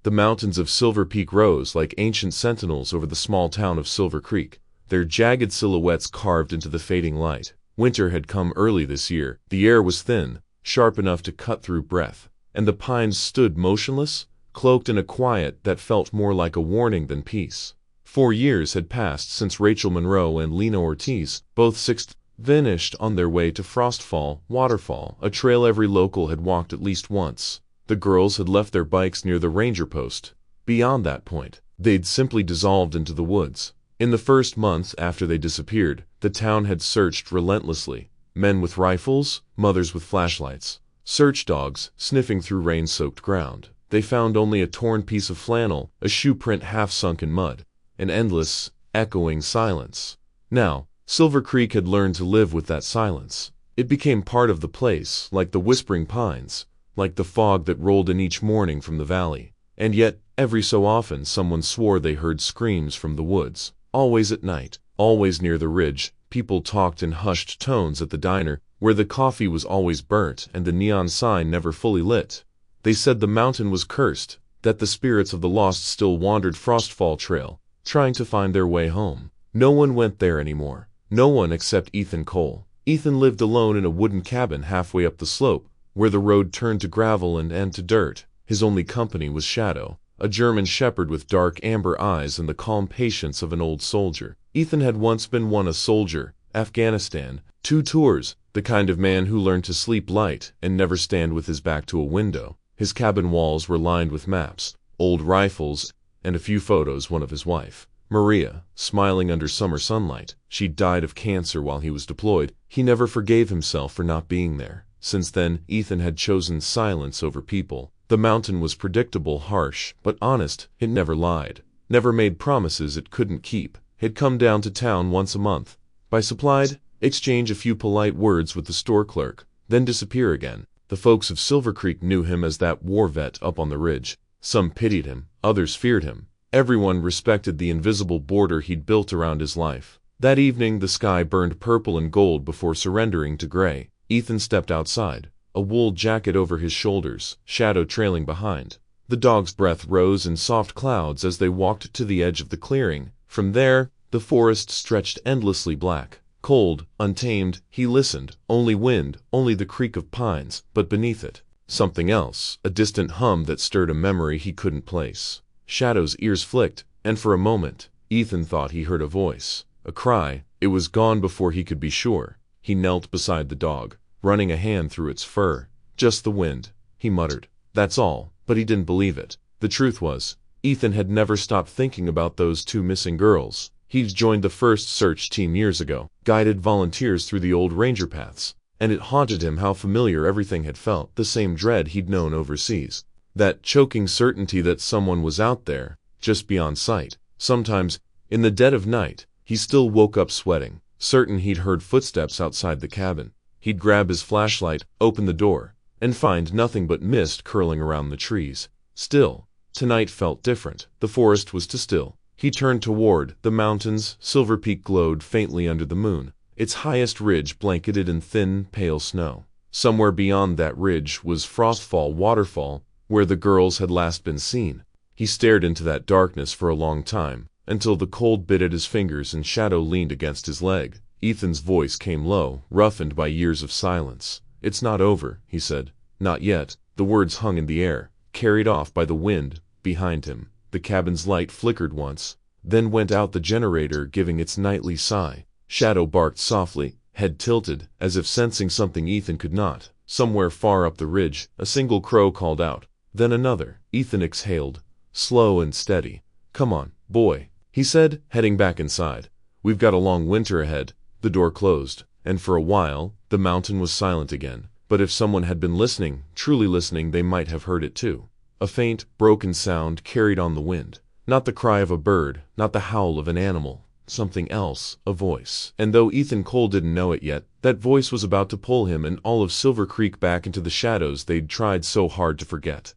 The mountains of Silver Peak rose like ancient sentinels over the small town of Silver Creek, their jagged silhouettes carved into the fading light. Winter had come early this year. The air was thin, sharp enough to cut through breath, and the pines stood motionless, cloaked in a quiet that felt more like a warning than peace. 4 years had passed since Rachel Monroe and Lena Ortiz, both 6, vanished on their way to Frostfall Waterfall, a trail every local had walked at least once. The girls had left their bikes near the ranger post. Beyond that point, they'd simply dissolved into the woods. In the first months after they disappeared, the town had searched relentlessly. Men with rifles, mothers with flashlights, search dogs sniffing through rain-soaked ground. They found only a torn piece of flannel, a shoe print half sunk in mud, an endless, echoing silence. Now, Silver Creek had learned to live with that silence. It became part of the place, like the whispering pines, like the fog that rolled in each morning from the valley. And yet, every so often someone swore they heard screams from the woods. Always at night, always near the ridge, people talked in hushed tones at the diner, where the coffee was always burnt and the neon sign never fully lit. They said the mountain was cursed, that the spirits of the lost still wandered Frostfall Trail, trying to find their way home. No one went there anymore. No one except Ethan Cole. Ethan lived alone in a wooden cabin halfway up the slope, where the road turned to gravel and to dirt. His only company was Shadow, a German shepherd with dark amber eyes and the calm patience of an old soldier. Ethan had once been a soldier, Afghanistan, 2 tours, the kind of man who learned to sleep light and never stand with his back to a window. His cabin walls were lined with maps, old rifles, and a few photos, one of his wife, Maria, smiling under summer sunlight. She died of cancer while he was deployed. He never forgave himself for not being there. Since then, Ethan had chosen silence over people. The mountain was predictable, harsh, but honest. It never lied, never made promises it couldn't keep. He'd come down to town once a month, buy supplies, exchange a few polite words with the store clerk, then disappear again. The folks of Silver Creek knew him as that war vet up on the ridge. Some pitied him, others feared him. Everyone respected the invisible border he'd built around his life. That evening the sky burned purple and gold before surrendering to gray. Ethan stepped outside, a wool jacket over his shoulders, Shadow trailing behind. The dog's breath rose in soft clouds as they walked to the edge of the clearing. From there, the forest stretched endlessly black. Cold, untamed, he listened. Only wind, only the creak of pines, but beneath it, something else, a distant hum that stirred a memory he couldn't place. Shadow's ears flicked, and for a moment, Ethan thought he heard a voice, a cry. It was gone before he could be sure. He knelt beside the dog, running a hand through its fur. Just the wind, he muttered. That's all, but he didn't believe it. The truth was, Ethan had never stopped thinking about those 2 missing girls. He'd joined the first search team years ago, guided volunteers through the old ranger paths, and it haunted him how familiar everything had felt, the same dread he'd known overseas. That choking certainty that someone was out there, just beyond sight. Sometimes, in the dead of night, he still woke up sweating, certain he'd heard footsteps outside the cabin. He'd grab his flashlight, open the door, and find nothing but mist curling around the trees. Still, tonight felt different. The forest was too still. He turned toward the mountains. Silver Peak glowed faintly under the moon, its highest ridge blanketed in thin, pale snow. Somewhere beyond that ridge was Frostfall Waterfall, where the girls had last been seen. He stared into that darkness for a long time, until the cold bit at his fingers and Shadow leaned against his leg. Ethan's voice came low, roughened by years of silence. "It's not over," he said. "Not yet." The words hung in the air, carried off by the wind behind him. The cabin's light flickered once, then went out, the generator giving its nightly sigh. Shadow barked softly, head tilted, as if sensing something Ethan could not. Somewhere far up the ridge, a single crow called out, then another. Ethan exhaled, slow and steady. "Come on, boy," he said, heading back inside. "We've got a long winter ahead." The door closed, and for a while, the mountain was silent again. But if someone had been listening, truly listening, they might have heard it too. A faint, broken sound carried on the wind. Not the cry of a bird, not the howl of an animal. Something else, a voice. And though Ethan Cole didn't know it yet, that voice was about to pull him and all of Silver Creek back into the shadows they'd tried so hard to forget.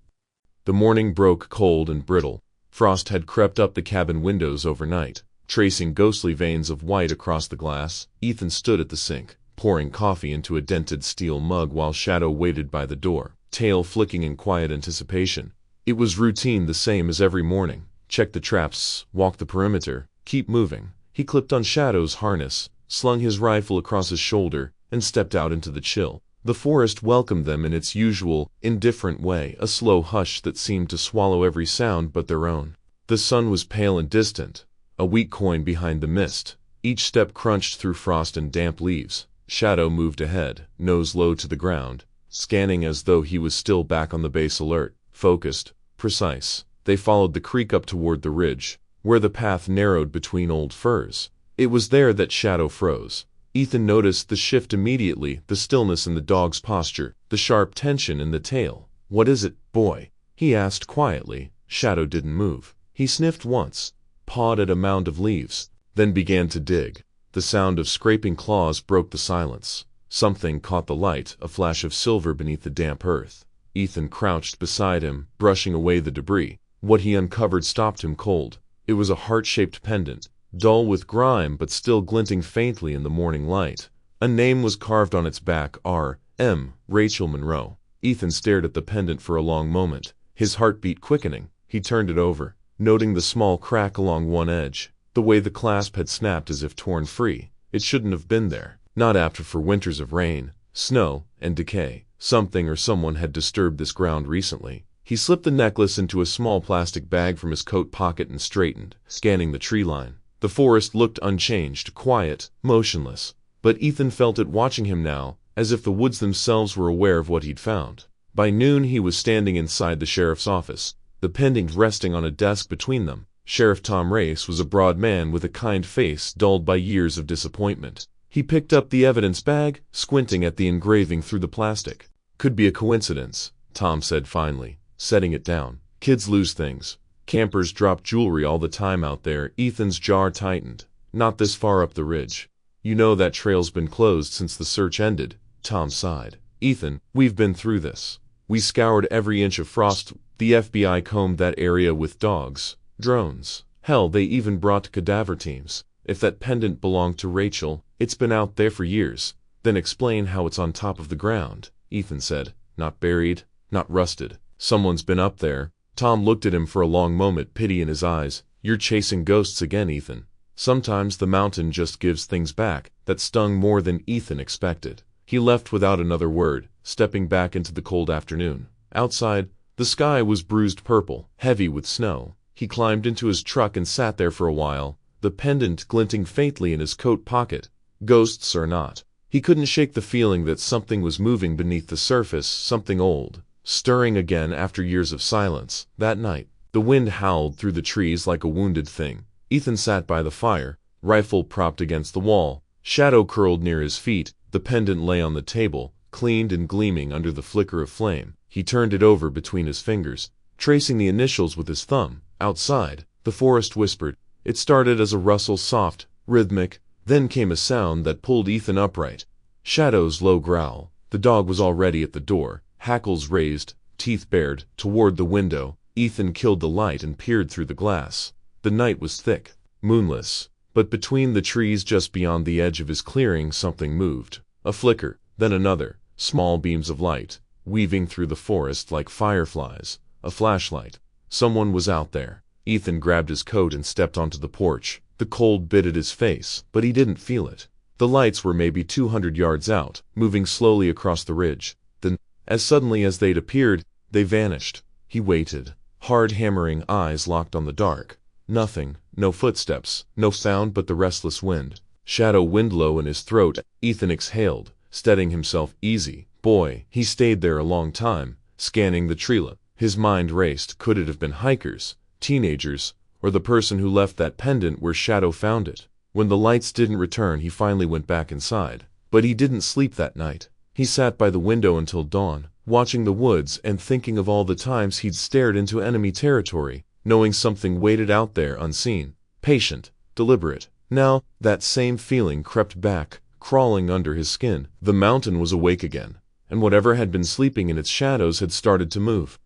The morning broke cold and brittle. Frost had crept up the cabin windows overnight, tracing ghostly veins of white across the glass. Ethan stood at the sink, pouring coffee into a dented steel mug while Shadow waited by the door, tail flicking in quiet anticipation. It was routine, the same as every morning. Check the traps, walk the perimeter, keep moving. He clipped on Shadow's harness, slung his rifle across his shoulder, and stepped out into the chill. The forest welcomed them in its usual, indifferent way, a slow hush that seemed to swallow every sound but their own. The sun was pale and distant, a weak coin behind the mist. Each step crunched through frost and damp leaves. Shadow moved ahead, nose low to the ground, scanning as though he was still back on the base, alert, focused, precise. They followed the creek up toward the ridge, where the path narrowed between old firs. It was there that Shadow froze. Ethan noticed the shift immediately, the stillness in the dog's posture, the sharp tension in the tail. "What is it, boy?" he asked quietly. Shadow didn't move. He sniffed once, pawed at a mound of leaves, then began to dig. The sound of scraping claws broke the silence. Something caught the light, a flash of silver beneath the damp earth. Ethan crouched beside him, brushing away the debris. What he uncovered stopped him cold. It was a heart-shaped pendant, dull with grime but still glinting faintly in the morning light. A name was carved on its back, R.M. Rachel Monroe. Ethan stared at the pendant for a long moment, his heartbeat quickening. He turned it over, noting the small crack along one edge, the way the clasp had snapped as if torn free. It shouldn't have been there, not after 4 winters of rain, snow, and decay. Something or someone had disturbed this ground recently. He slipped the necklace into a small plastic bag from his coat pocket and straightened, scanning the tree line. The forest looked unchanged, quiet, motionless, but Ethan felt it watching him now, as if the woods themselves were aware of what he'd found. By noon he was standing inside the sheriff's office, the pendant resting on a desk between them. Sheriff Tom Race was a broad man with a kind face dulled by years of disappointment. He picked up the evidence bag, squinting at the engraving through the plastic. "Could be a coincidence," Tom said finally, setting it down. "Kids lose things. Campers drop jewelry all the time out there." Ethan's jaw tightened. "Not this far up the ridge. You know that trail's been closed since the search ended." Tom sighed. "Ethan, we've been through this. We scoured every inch of frost. The FBI combed that area with dogs, drones. Hell, they even brought cadaver teams. If that pendant belonged to Rachel, it's been out there for years." "Then explain how it's on top of the ground," Ethan said. "Not buried, not rusted. Someone's been up there." Tom looked at him for a long moment, pity in his eyes. "You're chasing ghosts again, Ethan. Sometimes the mountain just gives things back." That stung more than Ethan expected. He left without another word, stepping back into the cold afternoon. Outside, the sky was bruised purple, heavy with snow. He climbed into his truck and sat there for a while, the pendant glinting faintly in his coat pocket. Ghosts or not, he couldn't shake the feeling that something was moving beneath the surface, something old, stirring again after years of silence. That night, the wind howled through the trees like a wounded thing. Ethan sat by the fire, rifle propped against the wall. Shadow curled near his feet. The pendant lay on the table, cleaned and gleaming under the flicker of flame. He turned it over between his fingers, tracing the initials with his thumb. Outside, the forest whispered. It started as a rustle, soft, rhythmic, then came a sound that pulled Ethan upright. Shadow's low growl. The dog was already at the door, hackles raised, teeth bared, toward the window. Ethan killed the light and peered through the glass. The night was thick, moonless, but between the trees just beyond the edge of his clearing something moved. A flicker, then another, small beams of light, weaving through the forest like fireflies. A flashlight. Someone was out there. Ethan grabbed his coat and stepped onto the porch. The cold bit at his face, but he didn't feel it. The lights were maybe 200 yards out, moving slowly across the ridge. Then, as suddenly as they'd appeared, they vanished. He waited, hard hammering eyes locked on the dark. Nothing, no footsteps, no sound but the restless wind. Shadow wind low in his throat. Ethan exhaled, steadying himself. "Easy, boy." He stayed there a long time, scanning the treeline. His mind raced. Could it have been hikers, teenagers, or the person who left that pendant where Shadow found it? When the lights didn't return, he finally went back inside. But he didn't sleep that night. He sat by the window until dawn, watching the woods and thinking of all the times he'd stared into enemy territory, knowing something waited out there unseen, patient, deliberate. Now, that same feeling crept back, crawling under his skin. The mountain was awake again, and whatever had been sleeping in its shadows had started to move.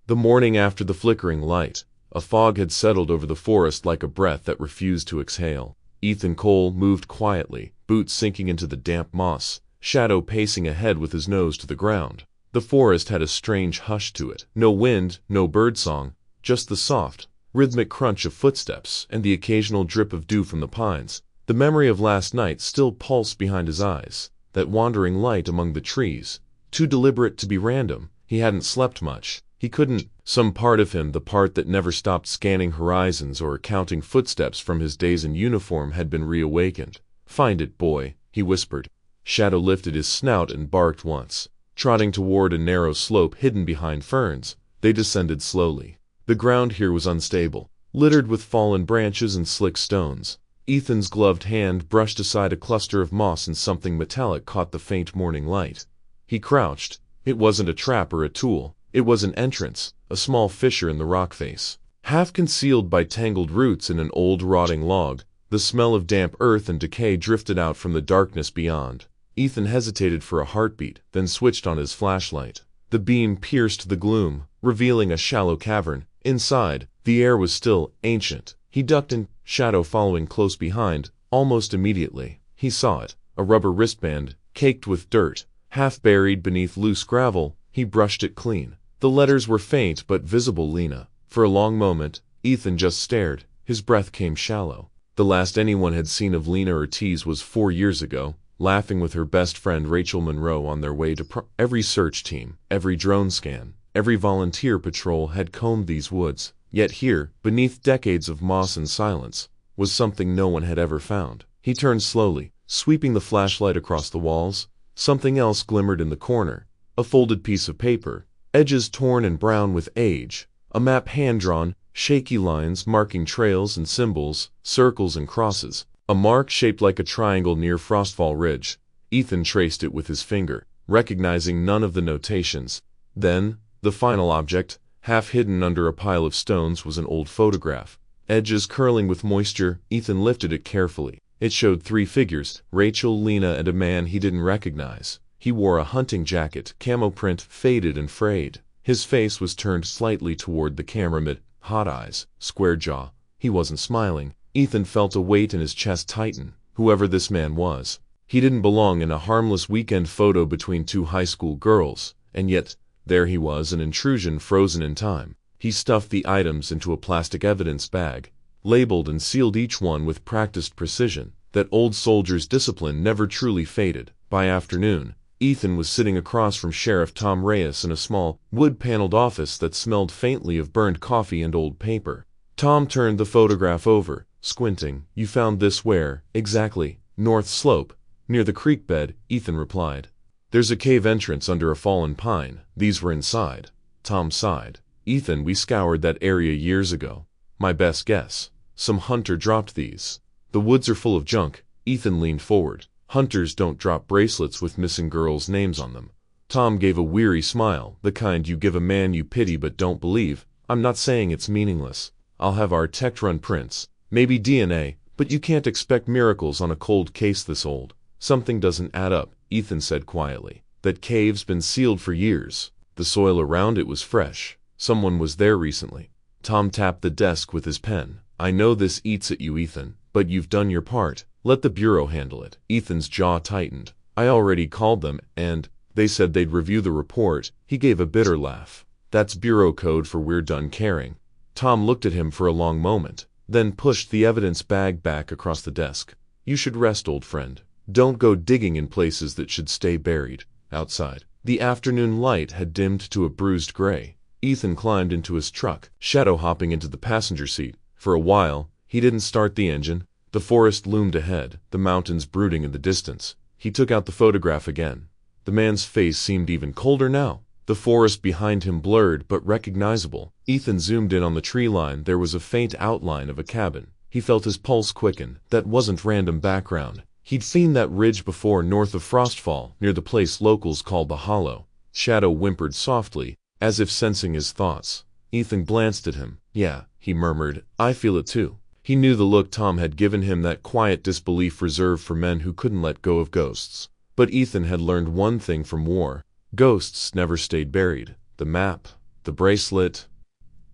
The morning after the flickering light, a fog had settled over the forest like a breath that refused to exhale. Ethan Cole moved quietly, boots sinking into the damp moss, Shadow pacing ahead with his nose to the ground. The forest had a strange hush to it. No wind, no birdsong, just the soft, rhythmic crunch of footsteps and the occasional drip of dew from the pines. The memory of last night still pulsed behind his eyes, that wandering light among the trees, too deliberate to be random. He hadn't slept much. He couldn't. Some part of him, the part that never stopped scanning horizons or counting footsteps from his days in uniform, had been reawakened. "Find it, boy," he whispered. Shadow lifted his snout and barked once. Trotting toward a narrow slope hidden behind ferns, they descended slowly. The ground here was unstable, littered with fallen branches and slick stones. Ethan's gloved hand brushed aside a cluster of moss and something metallic caught the faint morning light. He crouched. It wasn't a trap or a tool. It was an entrance, a small fissure in the rock face. Half concealed by tangled roots in an old rotting log, the smell of damp earth and decay drifted out from the darkness beyond. Ethan hesitated for a heartbeat, then switched on his flashlight. The beam pierced the gloom, revealing a shallow cavern. Inside, the air was still, ancient. He ducked in, Shadow following close behind. Almost immediately, he saw it, a rubber wristband, caked with dirt, half buried beneath loose gravel. He brushed it clean. The letters were faint but visible. Lena. For a long moment, Ethan just stared. His breath came shallow. The last anyone had seen of Lena Ortiz was 4 years ago, laughing with her best friend Rachel Monroe on their way to every search team, every drone scan, every volunteer patrol had combed these woods. Yet here, beneath decades of moss and silence, was something no one had ever found. He turned slowly, sweeping the flashlight across the walls. Something else glimmered in the corner. A folded piece of paper, edges torn and brown with age. A map hand-drawn, shaky lines marking trails and symbols, circles and crosses. A mark shaped like a triangle near Frostfall Ridge. Ethan traced it with his finger, recognizing none of the notations. Then, the final object, half hidden under a pile of stones, was an old photograph. Edges curling with moisture. Ethan lifted it carefully. It showed 3 figures, Rachel, Lena, and a man he didn't recognize. He wore a hunting jacket, camo print, faded and frayed. His face was turned slightly toward the camera, hot eyes, square jaw. He wasn't smiling. Ethan felt a weight in his chest tighten. Whoever this man was, he didn't belong in a harmless weekend photo between 2 high school girls. And yet, there he was, an intrusion frozen in time. He stuffed the items into a plastic evidence bag, labeled and sealed each one with practiced precision. That old soldier's discipline never truly faded. By afternoon, Ethan was sitting across from Sheriff Tom Reyes in a small, wood-paneled office that smelled faintly of burned coffee and old paper. Tom turned the photograph over, squinting. "You found this where, exactly?" "North Slope, near the creek bed," Ethan replied. "There's a cave entrance under a fallen pine. These were inside." Tom sighed. "Ethan, we scoured that area years ago. My best guess, some hunter dropped these. The woods are full of junk." Ethan leaned forward. "Hunters don't drop bracelets with missing girls' names on them." Tom gave a weary smile, the kind you give a man you pity but don't believe. "I'm not saying it's meaningless. I'll have our tech run prints, maybe DNA, but you can't expect miracles on a cold case this old." "Something doesn't add up," Ethan said quietly. "That cave's been sealed for years. The soil around it was fresh. Someone was there recently." Tom tapped the desk with his pen. "I know this eats at you, Ethan, but you've done your part. Let the Bureau handle it." Ethan's jaw tightened. "I already called them, and they said they'd review the report." He gave a bitter laugh. "That's Bureau code for we're done caring." Tom looked at him for a long moment, then pushed the evidence bag back across the desk. "You should rest, old friend. Don't go digging in places that should stay buried." Outside, the afternoon light had dimmed to a bruised gray. Ethan climbed into his truck, Shadow hopping into the passenger seat. For a while, he didn't start the engine. The forest loomed ahead, the mountains brooding in the distance. He took out the photograph again. The man's face seemed even colder now. The forest behind him blurred but recognizable. Ethan zoomed in on the tree line. There was a faint outline of a cabin. He felt his pulse quicken. That wasn't random background. He'd seen that ridge before, north of Frostfall, near the place locals called the Hollow. Shadow whimpered softly, as if sensing his thoughts. Ethan glanced at him. "Yeah," he murmured, "I feel it too." He knew the look Tom had given him, that quiet disbelief reserved for men who couldn't let go of ghosts. But Ethan had learned one thing from war. Ghosts never stayed buried. The map, the bracelet,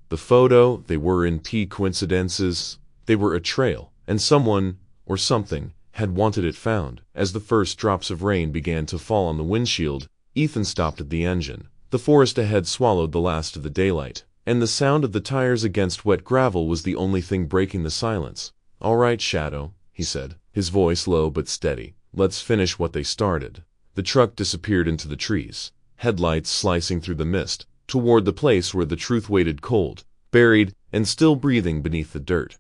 the photo, they weren't coincidences. They were a trail, and someone, or something, had wanted it found. As the first drops of rain began to fall on the windshield, Ethan stopped at the engine. The forest ahead swallowed the last of the daylight, and the sound of the tires against wet gravel was the only thing breaking the silence. "All right, Shadow," he said, his voice low but steady. "Let's finish what they started." The truck disappeared into the trees, headlights slicing through the mist, toward the place where the truth waited cold, buried, and still breathing beneath the dirt.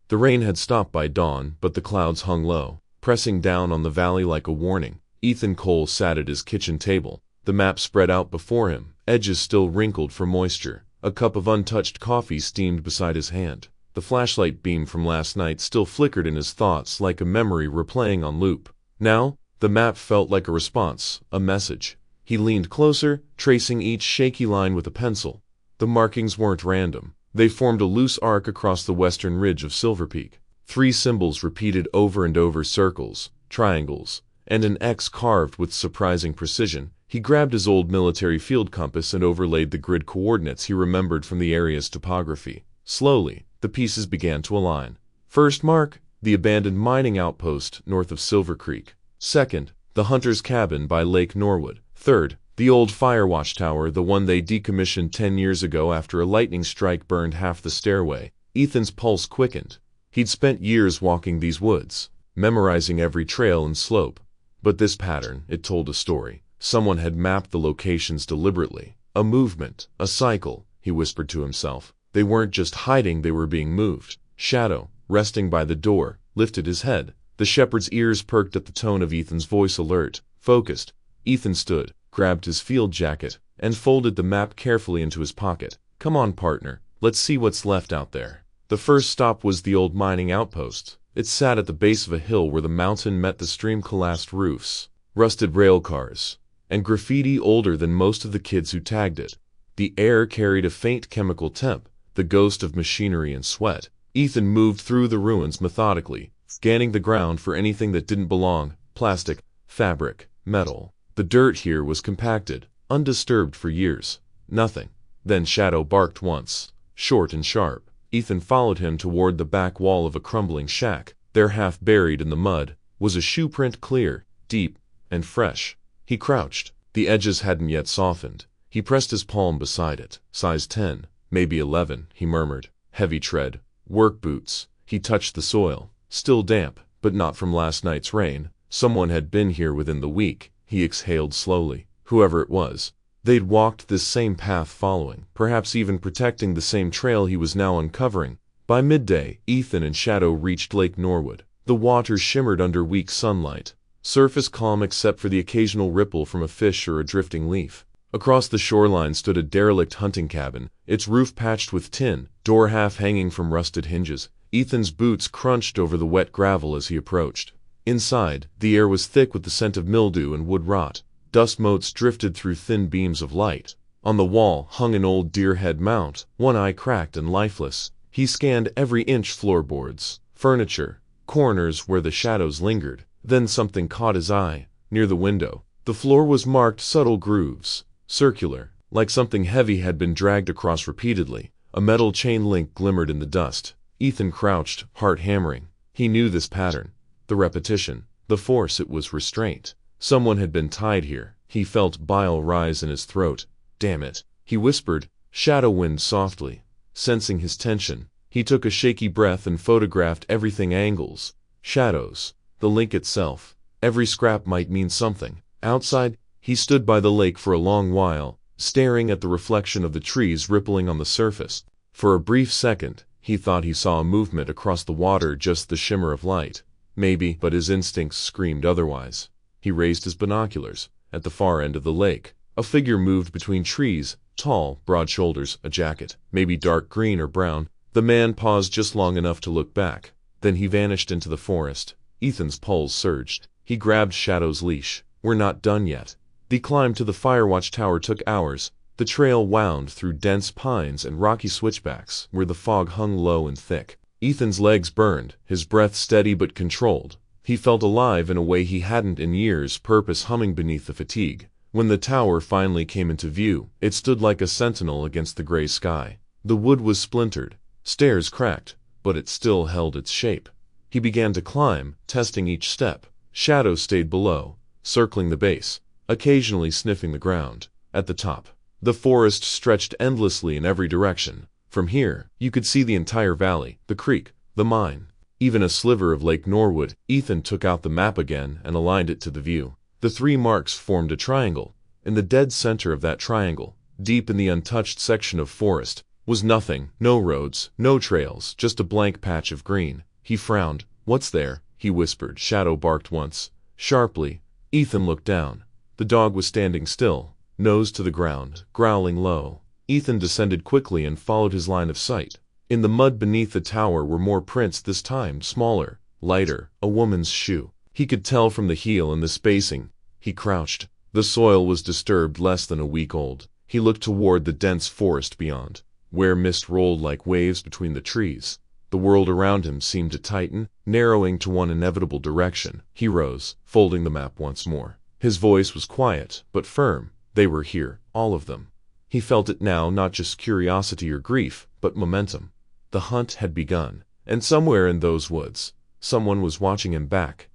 The rain had stopped by dawn, but the clouds hung low, pressing down on the valley like a warning. Ethan Cole sat at his kitchen table, the map spread out before him, edges still wrinkled from moisture. A cup of untouched coffee steamed beside his hand. The flashlight beam from last night still flickered in his thoughts like a memory replaying on loop. Now, the map felt like a response, a message. He leaned closer, tracing each shaky line with a pencil. The markings weren't random. They formed a loose arc across the western ridge of Silver Peak. 3 symbols repeated over and over: circles, triangles, and an X carved with surprising precision. He grabbed his old military field compass and overlaid the grid coordinates he remembered from the area's topography. Slowly, the pieces began to align. First mark, the abandoned mining outpost north of Silver Creek. Second, the hunter's cabin by Lake Norwood. Third, the old Firewatch Tower, the one they decommissioned 10 years ago after a lightning strike burned half the stairway. Ethan's pulse quickened. He'd spent years walking these woods, memorizing every trail and slope. But this pattern, it told a story. Someone had mapped the locations deliberately. A movement, a cycle, he whispered to himself. They weren't just hiding, they were being moved. Shadow, resting by the door, lifted his head. The shepherd's ears perked at the tone of Ethan's voice, alert, focused. Ethan stood, grabbed his field jacket, and folded the map carefully into his pocket. "Come on, partner, let's see what's left out there." The first stop was the old mining outpost. It sat at the base of a hill where the mountain met the stream. Collapsed roofs, rusted rail cars, and graffiti older than most of the kids who tagged it. The air carried a faint chemical temp, the ghost of machinery and sweat. Ethan moved through the ruins methodically, scanning the ground for anything that didn't belong: plastic, fabric, metal. The dirt here was compacted, undisturbed for years. Nothing. Then Shadow barked once, short and sharp. Ethan followed him toward the back wall of a crumbling shack. There, half buried in the mud, was a shoe print, clear, deep, and fresh. He crouched. The edges hadn't yet softened. He pressed his palm beside it. "Size 10, maybe 11, he murmured. Heavy tread. Work boots. He touched the soil. Still damp, but not from last night's rain. Someone had been here within the week. He exhaled slowly. Whoever it was, they'd walked this same path, following, perhaps even protecting the same trail he was now uncovering. By midday, Ethan and Shadow reached Lake Norwood. The water shimmered under weak sunlight, surface calm except for the occasional ripple from a fish or a drifting leaf. Across the shoreline stood a derelict hunting cabin, its roof patched with tin, door half hanging from rusted hinges. Ethan's boots crunched over the wet gravel as he approached. Inside, the air was thick with the scent of mildew and wood rot. Dust motes drifted through thin beams of light. On the wall hung an old deer-head mount, one eye cracked and lifeless. He scanned every inch: floorboards, furniture, corners where the shadows lingered. Then something caught his eye, near the window. The floor was marked subtle grooves, circular, like something heavy had been dragged across repeatedly. A metal chain link glimmered in the dust. Ethan crouched, heart hammering. He knew this pattern. The repetition, the force, it was restraint. Someone had been tied here. He felt bile rise in his throat. "Damn it," he whispered. Shadow wind softly. Sensing his tension, he took a shaky breath and photographed everything: angles, shadows, the link itself. Every scrap might mean something. Outside, he stood by the lake for a long while, staring at the reflection of the trees rippling on the surface. For a brief second, he thought he saw a movement across the water, just the shimmer of light. Maybe, but his instincts screamed otherwise. He raised his binoculars. At the far end of the lake, a figure moved between trees, tall, broad shoulders, a jacket, maybe dark green or brown. The man paused just long enough to look back. Then he vanished into the forest. Ethan's pulse surged. He grabbed Shadow's leash. "We're not done yet." The climb to the Firewatch Tower took hours. The trail wound through dense pines and rocky switchbacks where the fog hung low and thick. Ethan's legs burned, his breath steady but controlled. He felt alive in a way he hadn't in years, purpose humming beneath the fatigue. When the tower finally came into view, it stood like a sentinel against the gray sky. The wood was splintered, stairs cracked, but it still held its shape. He began to climb, testing each step. Shadow stayed below, circling the base. occasionally sniffing the ground. At the top, the forest stretched endlessly in every direction. From here, you could see the entire valley, the creek, the mine, even a sliver of Lake Norwood. Ethan took out the map again and aligned it to the view. The 3 marks formed a triangle. In the dead center of that triangle, deep in the untouched section of forest, was nothing. No roads, no trails, just a blank patch of green. He frowned. "What's there?" he whispered. Shadow barked once, sharply. Ethan looked down. The dog was standing still, nose to the ground, growling low. Ethan descended quickly and followed his line of sight. In the mud beneath the tower were more prints, this time smaller, lighter, a woman's shoe. He could tell from the heel and the spacing. He crouched. The soil was disturbed, less than a week old. He looked toward the dense forest beyond, where mist rolled like waves between the trees. The world around him seemed to tighten, narrowing to one inevitable direction. He rose, folding the map once more. His voice was quiet, but firm. They were here, all of them. He felt it now, not just curiosity or grief, but momentum. The hunt had begun, and somewhere in those woods, someone was watching him back.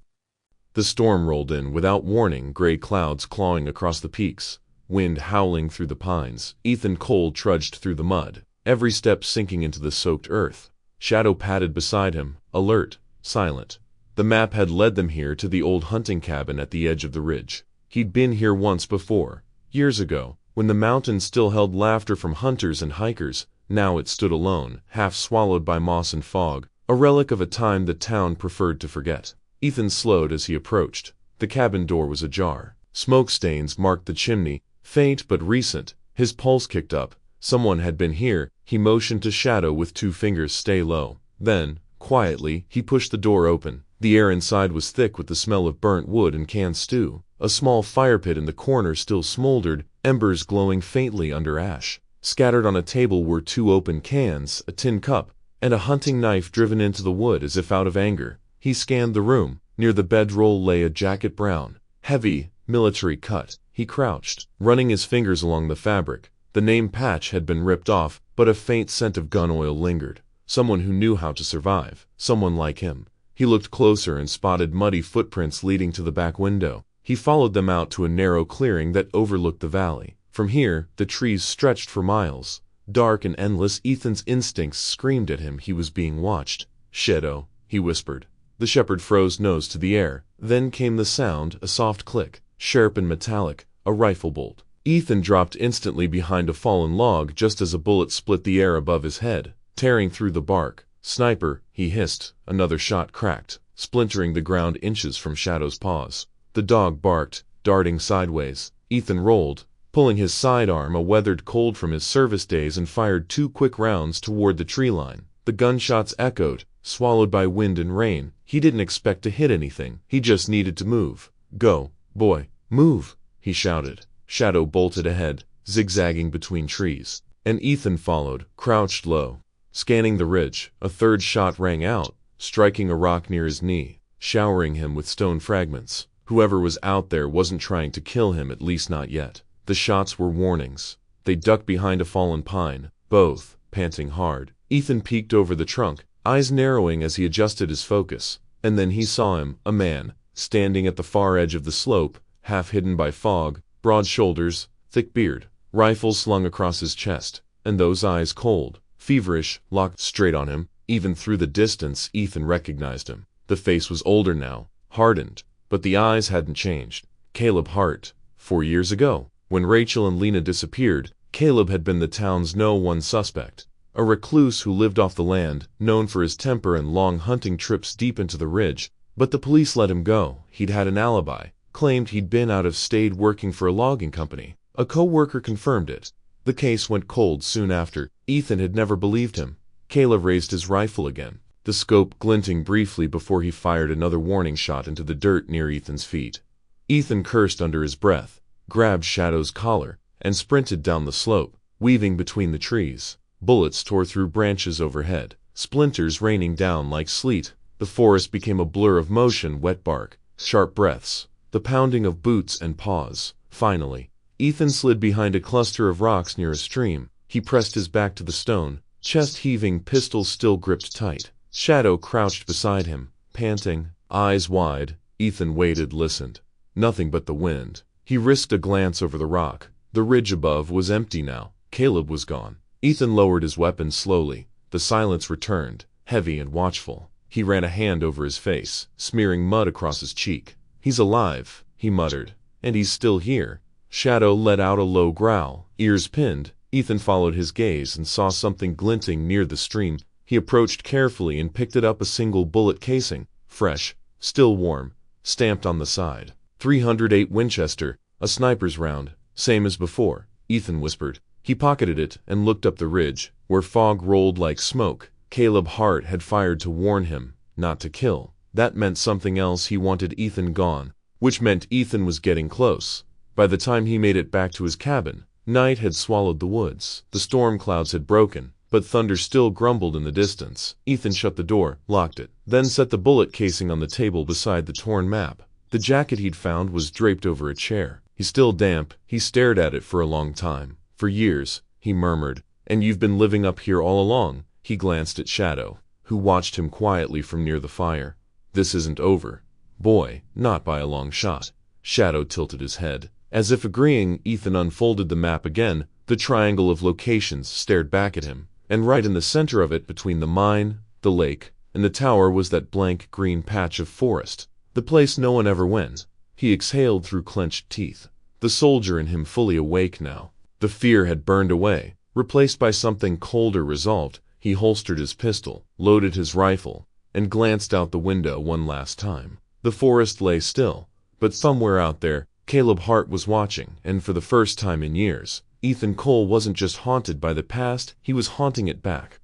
The storm rolled in without warning, gray clouds clawing across the peaks, wind howling through the pines. Ethan Cole trudged through the mud, every step sinking into the soaked earth. Shadow padded beside him, alert, silent. The map had led them here, to the old hunting cabin at the edge of the ridge. He'd been here once before, years ago, when the mountain still held laughter from hunters and hikers. Now it stood alone, half swallowed by moss and fog, a relic of a time the town preferred to forget. Ethan slowed as he approached. The cabin door was ajar. Smoke stains marked the chimney, faint but recent. His pulse kicked up. Someone had been here. He motioned to Shadow with 2 fingers, "Stay low." Then, quietly, he pushed the door open. The air inside was thick with the smell of burnt wood and canned stew. A small fire pit in the corner still smoldered, embers glowing faintly under ash. Scattered on a table were 2 open cans, a tin cup, and a hunting knife driven into the wood as if out of anger. He scanned the room. Near the bedroll lay a jacket, brown, heavy, military cut. He crouched, running his fingers along the fabric. The name patch had been ripped off, but a faint scent of gun oil lingered. Someone who knew how to survive. Someone like him. He looked closer and spotted muddy footprints leading to the back window. He followed them out to a narrow clearing that overlooked the valley. From here, the trees stretched for miles, dark and endless. Ethan's instincts screamed at him he was being watched. "Shadow," he whispered. The shepherd froze, nose to the air. Then came the sound, a soft click, sharp and metallic, a rifle bolt. Ethan dropped instantly behind a fallen log just as a bullet split the air above his head, tearing through the bark. "Sniper," he hissed. Another shot cracked, splintering the ground inches from Shadow's paws. The dog barked, darting sideways. Ethan rolled, pulling his sidearm, a weathered Colt from his service days, and fired 2 quick rounds toward the tree line. The gunshots echoed, swallowed by wind and rain. He didn't expect to hit anything. He just needed to move. "Go, boy, move," he shouted. Shadow bolted ahead, zigzagging between trees, and Ethan followed, crouched low, scanning the ridge. A 3rd shot rang out, striking a rock near his knee, showering him with stone fragments. Whoever was out there wasn't trying to kill him, at least not yet. The shots were warnings. They ducked behind a fallen pine, both panting hard. Ethan peeked over the trunk, eyes narrowing as he adjusted his focus. And then he saw him, a man, standing at the far edge of the slope, half hidden by fog, broad shoulders, thick beard, rifle slung across his chest, and those eyes cold, feverish, locked straight on him. Even through the distance, Ethan recognized him. The face was older now, hardened, but the eyes hadn't changed. Caleb Hart. 4 years ago, when Rachel and Lena disappeared, Caleb had been the town's #1 suspect. A recluse who lived off the land, known for his temper and long hunting trips deep into the ridge. But the police let him go. He'd had an alibi, claimed he'd been out of state working for a logging company. A co-worker confirmed it. The case went cold soon after. Ethan had never believed him. Caleb raised his rifle again, the scope glinting briefly before he fired another warning shot into the dirt near Ethan's feet. Ethan cursed under his breath, grabbed Shadow's collar, and sprinted down the slope, weaving between the trees. Bullets tore through branches overhead, splinters raining down like sleet. The forest became a blur of motion, wet bark, sharp breaths, the pounding of boots and paws. Finally, Ethan slid behind a cluster of rocks near a stream. He pressed his back to the stone, chest heaving, pistol still gripped tight. Shadow crouched beside him, panting, eyes wide. Ethan waited, listened. Nothing but the wind. He risked a glance over the rock. The ridge above was empty now. Caleb was gone. Ethan lowered his weapon slowly. The silence returned, heavy and watchful. He ran a hand over his face, smearing mud across his cheek. "He's alive," he muttered. "And he's still here." Shadow let out a low growl, ears pinned. Ethan followed his gaze and saw something glinting near the stream. He approached carefully and picked it up, a single bullet casing, fresh, still warm, stamped on the side. 308 Winchester, a sniper's round, same as before, Ethan whispered. He pocketed it and looked up the ridge, where fog rolled like smoke. Caleb Hart had fired to warn him, not to kill. That meant something else. He wanted Ethan gone, which meant Ethan was getting close. By the time he made it back to his cabin, night had swallowed the woods. The storm clouds had broken, but thunder still grumbled in the distance. Ethan shut the door, locked it, then set the bullet casing on the table beside the torn map. The jacket he'd found was draped over a chair. He's still damp. He stared at it for a long time. "For years," he murmured. "And you've been living up here all along?" He glanced at Shadow, who watched him quietly from near the fire. "This isn't over, boy, not by a long shot." Shadow tilted his head, as if agreeing. Ethan unfolded the map again. The triangle of locations stared back at him, and right in the center of it, between the mine, the lake, and the tower, was that blank green patch of forest. The place no one ever went. He exhaled through clenched teeth, the soldier in him fully awake now. The fear had burned away, replaced by something colder, resolved. He holstered his pistol, loaded his rifle, and glanced out the window one last time. The forest lay still, but somewhere out there, Caleb Hart was watching, and for the first time in years, Ethan Cole wasn't just haunted by the past, he was haunting it back.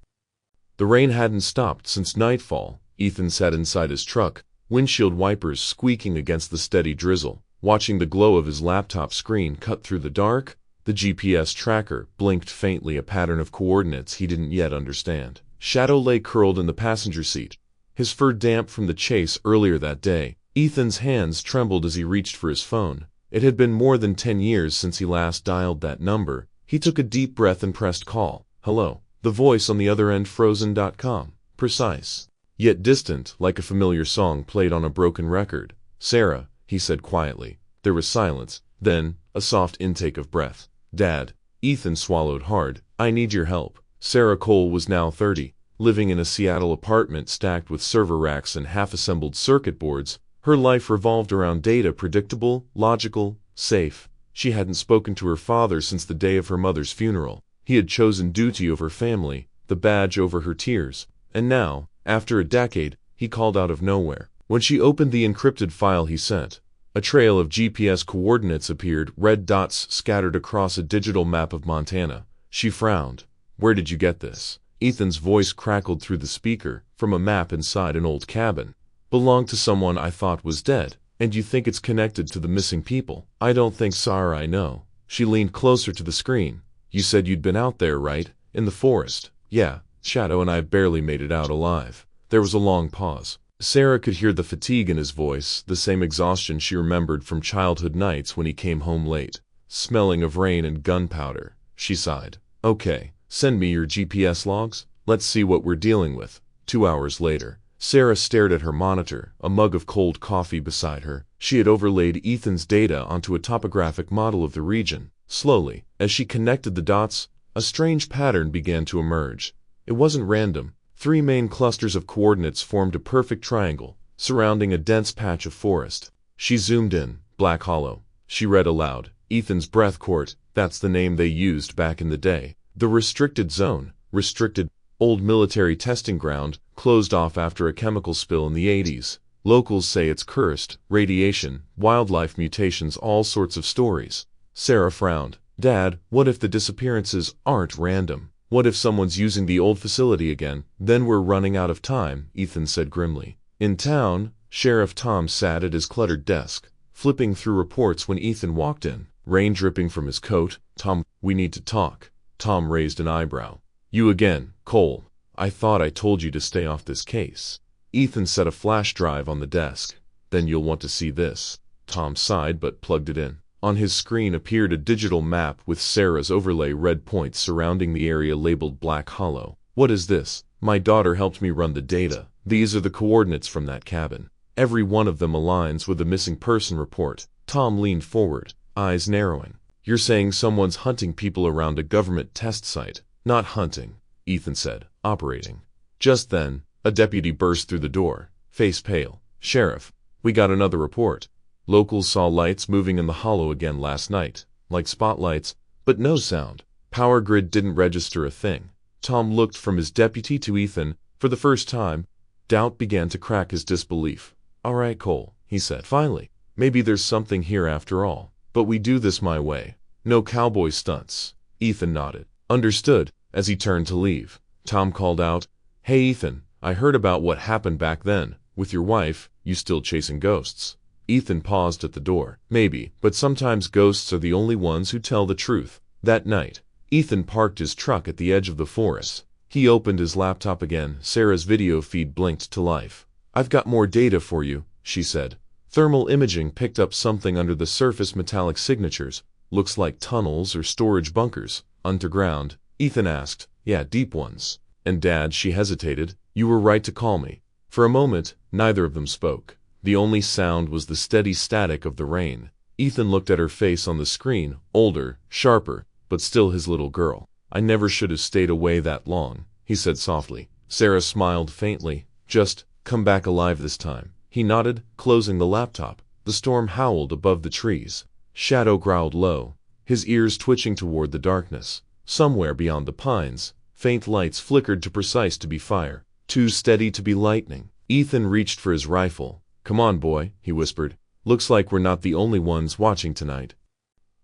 The rain hadn't stopped since nightfall. Ethan sat inside his truck, windshield wipers squeaking against the steady drizzle, watching the glow of his laptop screen cut through the dark. The GPS tracker blinked faintly, a pattern of coordinates he didn't yet understand. Shadow lay curled in the passenger seat, his fur damp from the chase earlier that day. Ethan's hands trembled as he reached for his phone. It had been more than 10 years since he last dialed that number. He took a deep breath and pressed call. "Hello." The voice on the other end frozen.com. Precise, yet distant, like a familiar song played on a broken record. "Sarah," he said quietly. There was silence, then a soft intake of breath. "Dad." Ethan swallowed hard. "I need your help." Sarah Cole was now 30, living in a Seattle apartment stacked with server racks and half-assembled circuit boards. Her life revolved around data, predictable, logical, safe. She hadn't spoken to her father since the day of her mother's funeral. He had chosen duty over family, the badge over her tears. And now, after a decade, he called out of nowhere. When she opened the encrypted file he sent, a trail of GPS coordinates appeared, red dots scattered across a digital map of Montana. She frowned. "Where did you get this?" Ethan's voice crackled through the speaker, "From a map inside an old cabin. Belonged to someone I thought was dead. And you think it's connected to the missing people?" "I don't think so." "I know." She leaned closer to the screen. "You said you'd been out there, right? In the forest?" "Yeah. Shadow and I barely made it out alive." There was a long pause. Sarah could hear the fatigue in his voice, the same exhaustion she remembered from childhood nights when he came home late, smelling of rain and gunpowder. She sighed. "Okay, send me your GPS logs. Let's see what we're dealing with." 2 hours later, Sarah stared at her monitor, a mug of cold coffee beside her. She had overlaid Ethan's data onto a topographic model of the region. Slowly, as she connected the dots, a strange pattern began to emerge. It wasn't random. 3 main clusters of coordinates formed a perfect triangle, surrounding a dense patch of forest. She zoomed in. "Black Hollow." She read aloud. "Ethan's breath court, that's the name they used back in the day. The restricted zone, restricted, old military testing ground, closed off after a chemical spill in the 80s. Locals say it's cursed, radiation, wildlife mutations, all sorts of stories." Sarah frowned. "Dad, what if the disappearances aren't random? What if someone's using the old facility again?" "Then we're running out of time," Ethan said grimly. In town, Sheriff Tom sat at his cluttered desk, flipping through reports when Ethan walked in, rain dripping from his coat. "Tom, we need to talk." Tom raised an eyebrow. "You again, Cole. I thought I told you to stay off this case." Ethan set a flash drive on the desk. "Then you'll want to see this." Tom sighed but plugged it in. On his screen appeared a digital map with Sarah's overlay red points surrounding the area labeled Black Hollow. "What is this?" "My daughter helped me run the data. These are the coordinates from that cabin. Every one of them aligns with the missing person report." Tom leaned forward. eyes narrowing. "You're saying someone's hunting people around a government test site?" "Not hunting," Ethan said. "Operating." Just then, a deputy burst through the door, face pale. "Sheriff, we got another report. Locals saw lights moving in the hollow again last night, like spotlights, but no sound. Power grid didn't register a thing." Tom looked from his deputy to Ethan. For the first time, doubt began to crack his disbelief. "All right, Cole," he said. "Finally. Maybe there's something here after all. But we do this my way. No cowboy stunts." Ethan nodded. "Understood." As he turned to leave, Tom called out, "Hey Ethan, I heard about what happened back then. With your wife, you still chasing ghosts?" Ethan paused at the door. "Maybe, but sometimes ghosts are the only ones who tell the truth." That night, Ethan parked his truck at the edge of the forest. He opened his laptop again. Sarah's video feed blinked to life. "I've got more data for you," she said. Thermal imaging picked up something under the surface, metallic signatures. "Looks like tunnels or storage bunkers." "Underground?" Ethan asked. "Yeah, deep ones." "And Dad," she hesitated, "you were right to call me." For a moment, neither of them spoke. The only sound was the steady static of the rain. Ethan looked at her face on the screen, older, sharper, but still his little girl. "I never should have stayed away that long," he said softly. Sarah smiled faintly. "Just come back alive this time." He nodded, closing the laptop. The storm howled above the trees. Shadow growled low, his ears twitching toward the darkness. Somewhere beyond the pines, faint lights flickered, too precise to be fire, too steady to be lightning. Ethan reached for his rifle. "Come on, boy," he whispered. "Looks like we're not the only ones watching tonight."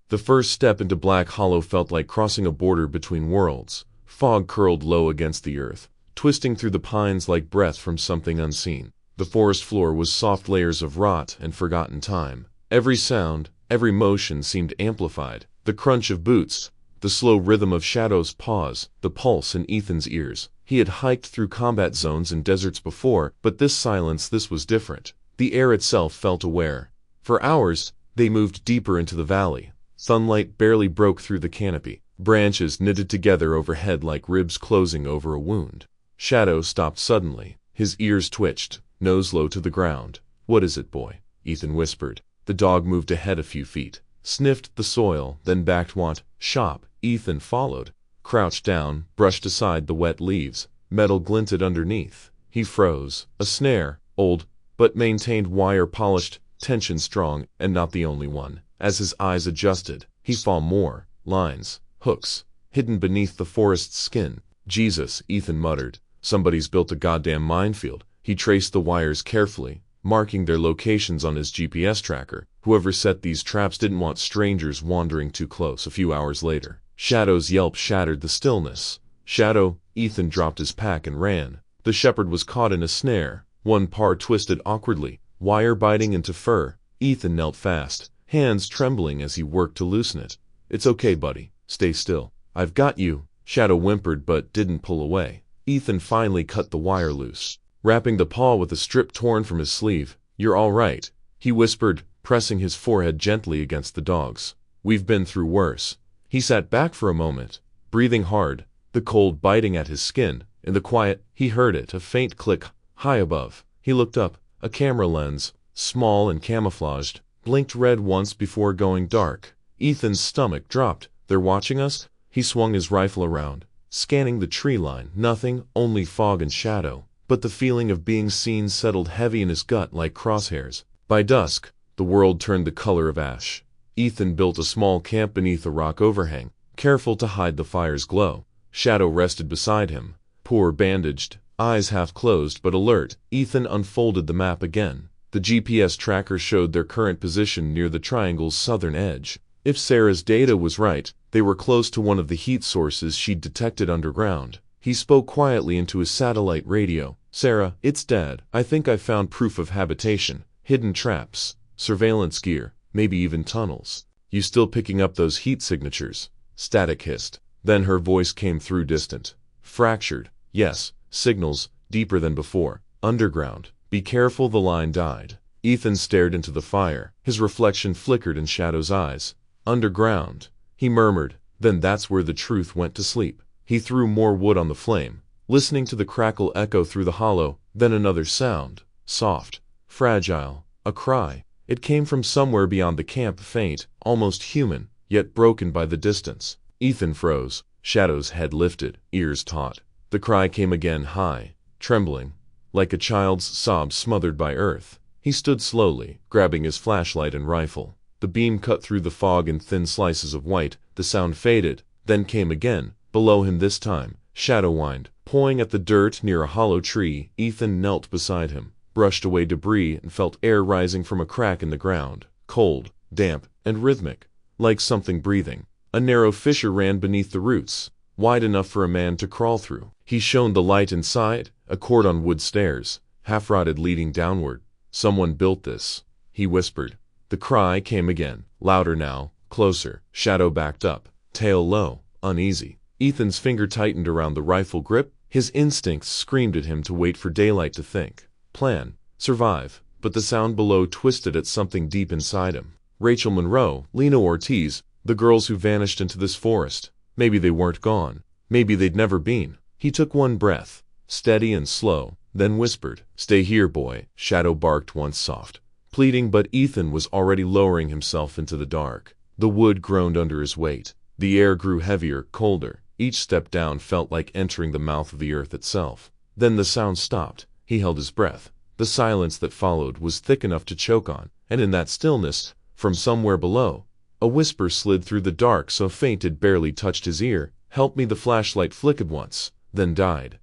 The first step into Black Hollow felt like crossing a border between worlds. Fog curled low against the earth, twisting through the pines like breath from something unseen. The forest floor was soft layers of rot and forgotten time. Every sound, every motion seemed amplified. The crunch of boots, the slow rhythm of Shadow's paws, the pulse in Ethan's ears. He had hiked through combat zones and deserts before, but this was different. The air itself felt aware. For hours, they moved deeper into the valley. Sunlight barely broke through the canopy. Branches knitted together overhead like ribs closing over a wound. Shadow stopped suddenly. His ears twitched, nose low to the ground. "What is it, boy?" Ethan whispered. The dog moved ahead a few feet, sniffed the soil, then backed. "Want shop?" Ethan followed, crouched down, brushed aside the wet leaves. Metal glinted underneath. He froze. A snare, old, but maintained, wire polished, tension strong, and not the only one. As his eyes adjusted, he saw more lines, hooks, hidden beneath the forest's skin. "Jesus," Ethan muttered. "Somebody's built a goddamn minefield." He traced the wires carefully, marking their locations on his GPS tracker. Whoever set these traps didn't want strangers wandering too close. A few hours later, Shadow's yelp shattered the stillness. "Shadow!" Ethan dropped his pack and ran. The shepherd was caught in a snare, one paw twisted awkwardly, wire biting into fur. Ethan knelt fast, hands trembling as he worked to loosen it. "It's okay, buddy. Stay still. I've got you." Shadow whimpered but didn't pull away. Ethan finally cut the wire loose, wrapping the paw with a strip torn from his sleeve. "You're all right," he whispered, pressing his forehead gently against the dog's. "We've been through worse." He sat back for a moment, breathing hard, the cold biting at his skin. In the quiet, he heard it, a faint click, high above. He looked up. A camera lens, small and camouflaged, blinked red once before going dark. Ethan's stomach dropped. "They're watching us?" He swung his rifle around, scanning the tree line. Nothing, only fog and shadow. But the feeling of being seen settled heavy in his gut like crosshairs. By dusk, the world turned the color of ash. Ethan built a small camp beneath a rock overhang, careful to hide the fire's glow. Shadow rested beside him, poor bandaged, eyes half closed but alert. Ethan unfolded the map again. The GPS tracker showed their current position near the triangle's southern edge. If Sarah's data was right, they were close to one of the heat sources she'd detected underground. He spoke quietly into his satellite radio. "Sarah, it's Dad. I think I've found proof of habitation, hidden traps, surveillance gear, maybe even tunnels. You still picking up those heat signatures?" Static hissed. Then her voice came through, distant, fractured. "Yes, signals, deeper than before. Underground. Be careful." The line died. Ethan stared into the fire. His reflection flickered in Shadow's eyes. "Underground," he murmured. "Then that's where the truth went to sleep." He threw more wood on the flame, listening to the crackle echo through the hollow. Then another sound, soft, fragile, a cry. It came from somewhere beyond the camp, faint, almost human, yet broken by the distance. Ethan froze, Shadow's head lifted, ears taut. The cry came again, high, trembling, like a child's sob smothered by earth. He stood slowly, grabbing his flashlight and rifle. The beam cut through the fog in thin slices of white. The sound faded, then came again, below him this time. Shadow whined, pawing at the dirt near a hollow tree. Ethan knelt beside him, brushed away debris, and felt air rising from a crack in the ground, cold, damp, and rhythmic, like something breathing. A narrow fissure ran beneath the roots, wide enough for a man to crawl through. He shone the light inside, a cord on wood stairs, half-rotted, leading downward. "Someone built this," he whispered. The cry came again, louder now, closer. Shadow backed up, tail low, uneasy. Ethan's finger tightened around the rifle grip. His instincts screamed at him to wait for daylight, to think, plan, survive. But the sound below twisted at something deep inside him. Rachel Monroe, Lena Ortiz, the girls who vanished into this forest. Maybe they weren't gone. Maybe they'd never been. He took one breath, steady and slow, then whispered, "Stay here, boy." Shadow barked once, soft, pleading, but Ethan was already lowering himself into the dark. The wood groaned under his weight. The air grew heavier, colder. Each step down felt like entering the mouth of the earth itself. Then the sound stopped. He held his breath. The silence that followed was thick enough to choke on, and in that stillness, from somewhere below, a whisper slid through the dark, so faint it barely touched his ear. "Help me." The flashlight flickered once, then died.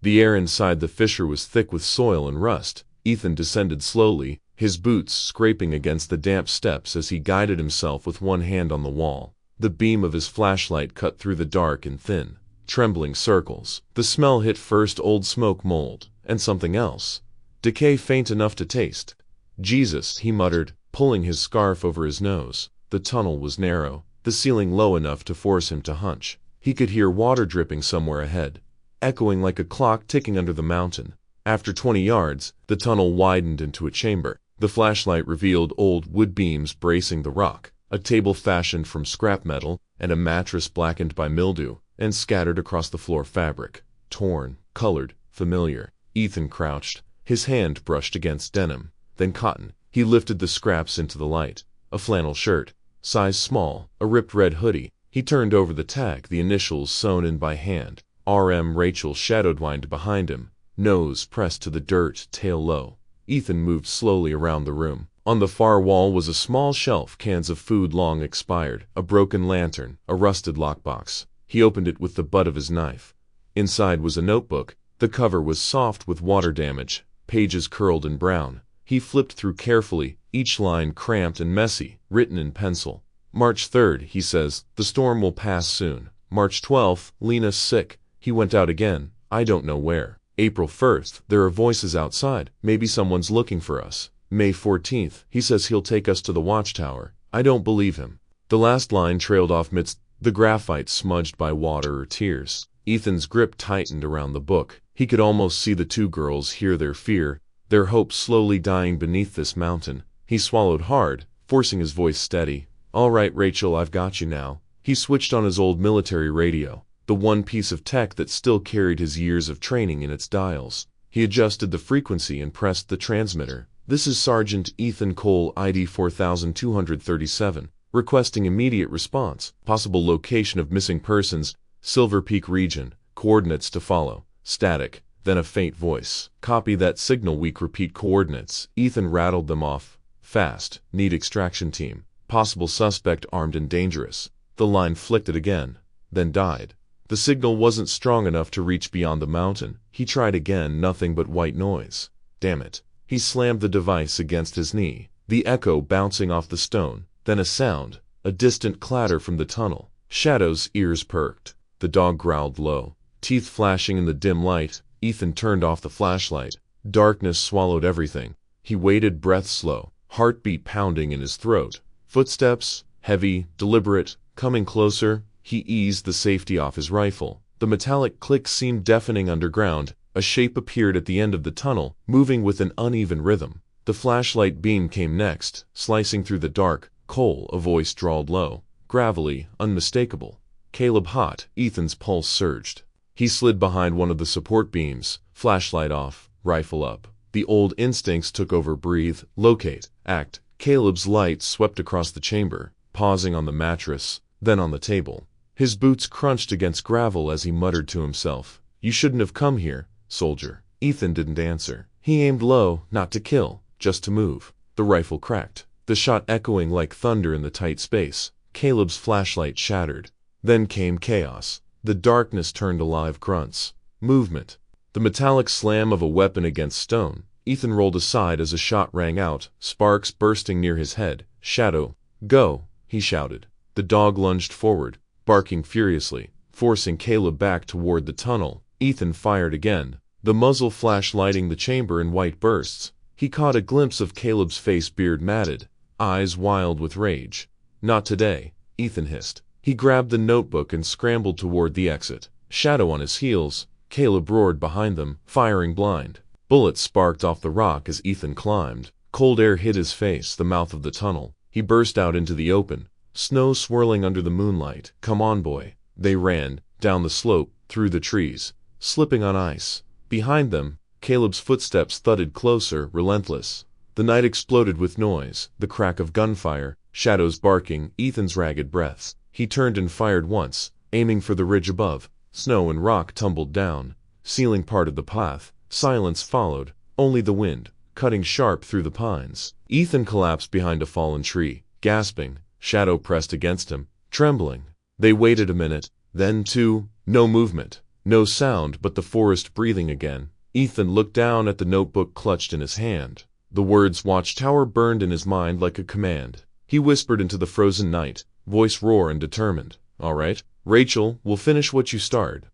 The air inside the fissure was thick with soil and rust. Ethan descended slowly, his boots scraping against the damp steps as he guided himself with one hand on the wall. The beam of his flashlight cut through the dark in thin, trembling circles. The smell hit first, old smoke, mold, and something else. Decay faint enough to taste. "Jesus," he muttered, pulling his scarf over his nose. The tunnel was narrow, the ceiling low enough to force him to hunch. He could hear water dripping somewhere ahead, echoing like a clock ticking under the mountain. After 20 yards, the tunnel widened into a chamber. The flashlight revealed old wood beams bracing the rock, a table fashioned from scrap metal, and a mattress blackened by mildew and scattered across the floor fabric. Torn, colored, familiar. Ethan crouched, his hand brushed against denim, then cotton. He lifted the scraps into the light. A flannel shirt, size small, a ripped red hoodie. He turned over the tag, the initials sewn in by hand. R.M. Rachel shadowed whined behind him, nose pressed to the dirt, tail low. Ethan moved slowly around the room. On the far wall was a small shelf, cans of food long expired, a broken lantern, a rusted lockbox. He opened it with the butt of his knife. Inside was a notebook. The cover was soft with water damage, pages curled and brown. He flipped through carefully, each line cramped and messy, written in pencil. "March 3rd, he says, the storm will pass soon. March 12th, Lena's sick. He went out again, I don't know where. April 1st, there are voices outside. Maybe someone's looking for us. May 14th, he says he'll take us to the watchtower. I don't believe him." The last line trailed off midst the graphite smudged by water or tears. Ethan's grip tightened around the book. He could almost see the two girls, hear their fear, their hope slowly dying beneath this mountain. He swallowed hard, forcing his voice steady. "All right, Rachel, I've got you now." He switched on his old military radio, the one piece of tech that still carried his years of training in its dials. He adjusted the frequency and pressed the transmitter. "This is Sergeant Ethan Cole, ID 4237, requesting immediate response. Possible location of missing persons, Silver Peak region, coordinates to follow." Static, then a faint voice. "Copy that signal, weak. Repeat coordinates." Ethan rattled them off. "Fast, need extraction team. Possible suspect armed and dangerous." The line flicked again, then died. The signal wasn't strong enough to reach beyond the mountain. He tried again, nothing but white noise. Damn it. He slammed the device against his knee, the echo bouncing off the stone, then a sound, a distant clatter from the tunnel. Shadow's ears perked. The dog growled low, teeth flashing in the dim light. Ethan turned off the flashlight. Darkness swallowed everything. He waited, breath slow, heartbeat pounding in his throat. Footsteps, heavy, deliberate, coming closer. He eased the safety off his rifle. The metallic click seemed deafening underground. A shape appeared at the end of the tunnel, moving with an uneven rhythm. The flashlight beam came next, slicing through the dark. "Cole," a voice drawled low, gravelly, unmistakable. "Caleb Hott." Ethan's pulse surged. He slid behind one of the support beams, flashlight off, rifle up. The old instincts took over: breathe, locate, act, Caleb's light swept across the chamber, pausing on the mattress, then on the table. His boots crunched against gravel as he muttered to himself, "You shouldn't have come here, soldier." Ethan didn't answer. He aimed low, not to kill, just to move. The rifle cracked, the shot echoing like thunder in the tight space. Caleb's flashlight shattered. Then came chaos. The darkness turned to live grunts. Movement. The metallic slam of a weapon against stone. Ethan rolled aside as a shot rang out, sparks bursting near his head. "Shadow, go!" he shouted. The dog lunged forward, barking furiously, forcing Caleb back toward the tunnel. Ethan fired again, the muzzle flash lighting the chamber in white bursts. He caught a glimpse of Caleb's face, beard matted, eyes wild with rage. "Not today," Ethan hissed. He grabbed the notebook and scrambled toward the exit. Shadow on his heels, Caleb roared behind them, firing blind. Bullets sparked off the rock as Ethan climbed. Cold air hit his face, the mouth of the tunnel. He burst out into the open, snow swirling under the moonlight. "Come on, boy." They ran, down the slope, through the trees, slipping on ice. Behind them, Caleb's footsteps thudded closer, relentless. The night exploded with noise, the crack of gunfire, Shadow's barking, Ethan's ragged breaths. He turned and fired once, aiming for the ridge above. Snow and rock tumbled down, sealing part of the path. Silence followed, only the wind, cutting sharp through the pines. Ethan collapsed behind a fallen tree, gasping. Shadow pressed against him, trembling. They waited a minute, then two. No movement, no sound but the forest breathing again. Ethan looked down at the notebook clutched in his hand. The words "Watch Tower" burned in his mind like a command. He whispered into the frozen night, voice raw and determined. "All right, Rachel, we'll finish what you started."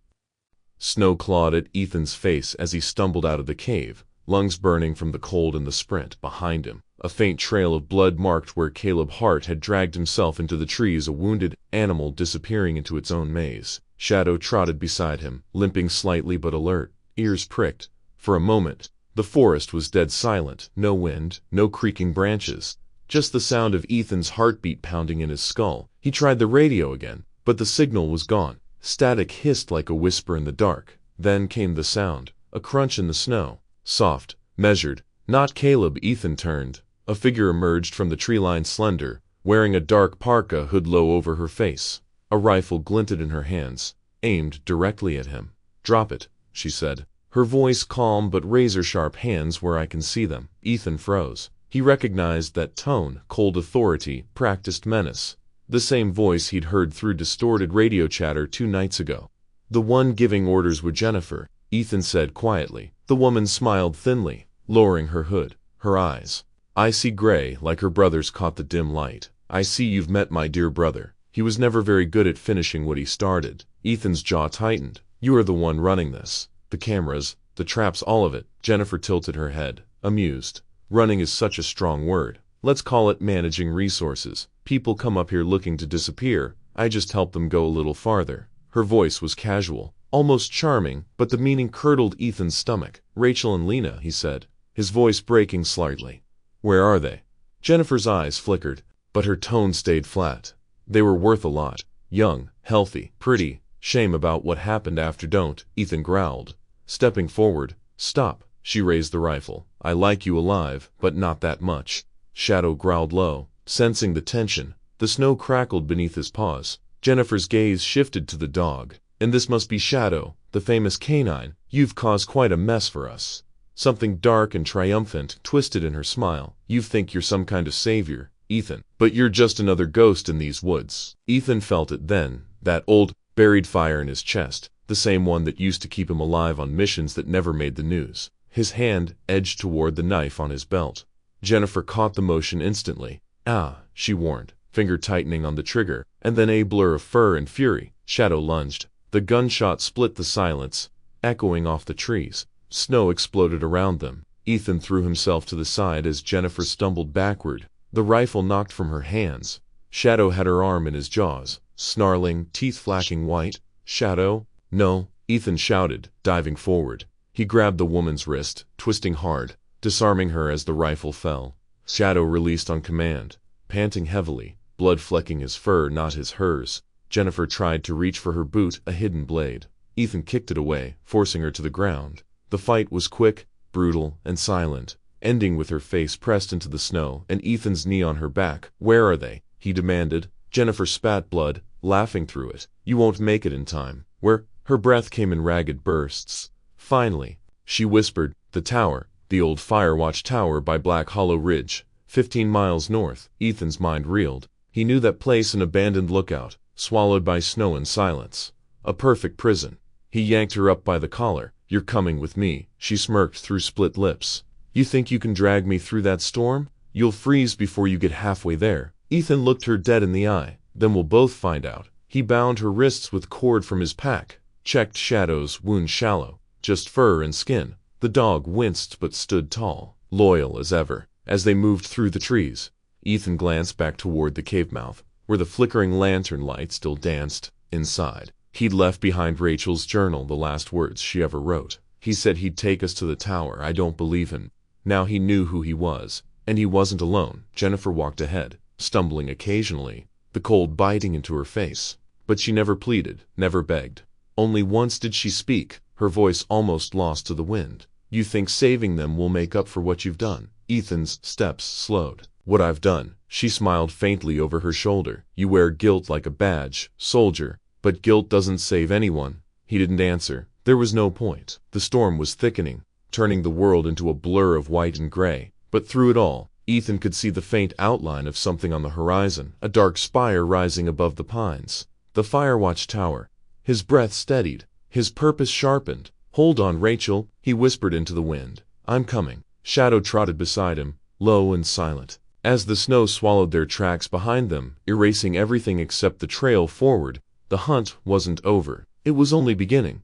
Snow clawed at Ethan's face as he stumbled out of the cave, lungs burning from the cold and the sprint. Behind him, a faint trail of blood marked where Caleb Hart had dragged himself into the trees, a wounded animal disappearing into its own maze. Shadow trotted beside him, limping slightly but alert, ears pricked. For a moment, the forest was dead silent. No wind, no creaking branches, just the sound of Ethan's heartbeat pounding in his skull. He tried the radio again, but the signal was gone. Static hissed like a whisper in the dark. Then came the sound, a crunch in the snow. Soft, measured. Not Caleb. Ethan turned. A figure emerged from the tree line, slender, wearing a dark parka, hood low over her face. A rifle glinted in her hands, aimed directly at him. "Drop it," she said, her voice calm but razor-sharp. "Hands where I can see them." Ethan froze. He recognized that tone, cold authority, practiced menace. The same voice he'd heard through distorted radio chatter 2 nights ago. The one giving orders with Jennifer, Ethan said quietly. The woman smiled thinly, lowering her hood, her eyes. "Icy gray, like her brother's, caught the dim light. I see you've met my dear brother. He was never very good at finishing what he started." Ethan's jaw tightened. "You are the one running this. The cameras, the traps, all of it." Jennifer tilted her head, amused. "Running is such a strong word. Let's call it managing resources. People come up here looking to disappear. I just help them go a little farther." Her voice was casual, almost charming, but the meaning curdled Ethan's stomach. "Rachel and Lena," he said, his voice breaking slightly. "Where are they?" Jennifer's eyes flickered, but her tone stayed flat. "They were worth a lot. Young, healthy, pretty. Shame about what happened after." "Don't," Ethan growled, stepping forward. "Stop." She raised the rifle. "I like you alive, but not that much." Shadow growled low, sensing the tension. The snow crackled beneath his paws. Jennifer's gaze shifted to the dog. "And this must be Shadow, the famous canine. You've caused quite a mess for us." Something dark and triumphant twisted in her smile. "You think you're some kind of savior, Ethan, but you're just another ghost in these woods." Ethan felt it then, that old, buried fire in his chest, the same one that used to keep him alive on missions that never made the news. His hand edged toward the knife on his belt. Jennifer caught the motion instantly. "Ah," she warned, finger tightening on the trigger, and then a blur of fur and fury. Shadow lunged. The gunshot split the silence, echoing off the trees. Snow exploded around them. Ethan threw himself to the side as Jennifer stumbled backward. The rifle knocked from her hands. Shadow had her arm in his jaws, snarling, teeth flashing white. "Shadow?" "No," Ethan shouted, diving forward. He grabbed the woman's wrist, twisting hard, disarming her as the rifle fell. Shadow released on command, panting heavily, blood flecking his fur, not hers. Jennifer tried to reach for her boot, a hidden blade. Ethan kicked it away, forcing her to the ground. The fight was quick, brutal, and silent. ending with her face pressed into the snow and Ethan's knee on her back. "Where are they?" he demanded. Jennifer spat blood, laughing through it. "You won't make it in time." "Where?" Her breath came in ragged bursts. "Finally," she whispered, "the tower, the old Firewatch Tower by Black Hollow Ridge, 15 miles north." Ethan's mind reeled. He knew that place, an abandoned lookout, swallowed by snow and silence. A perfect prison. He yanked her up by the collar. "You're coming with me," she smirked through split lips. "You think you can drag me through that storm? You'll freeze before you get halfway there." Ethan looked her dead in the eye. "Then we'll both find out." He bound her wrists with cord from his pack, checked Shadow's wound shallow, just fur and skin. The dog winced but stood tall, loyal as ever. As they moved through the trees, Ethan glanced back toward the cave mouth, where the flickering lantern light still danced. Inside, he'd left behind Rachel's journal, the last words she ever wrote. He said he'd take us to the tower. I don't believe him. Now he knew who he was, and he wasn't alone. Jennifer walked ahead, stumbling occasionally, the cold biting into her face. But she never pleaded, never begged. Only once did she speak, her voice almost lost to the wind. "You think saving them will make up for what you've done?" Ethan's steps slowed. "What I've done." She smiled faintly over her shoulder. "You wear guilt like a badge, soldier, but guilt doesn't save anyone." He didn't answer. There was no point. The storm was thickening, turning the world into a blur of white and gray. But through it all, Ethan could see the faint outline of something on the horizon, a dark spire rising above the pines. The Firewatch Tower. His breath steadied, his purpose sharpened. "Hold on, Rachel," he whispered into the wind. "I'm coming." Shadow trotted beside him, low and silent. As the snow swallowed their tracks behind them, erasing everything except the trail forward, the hunt wasn't over. It was only beginning.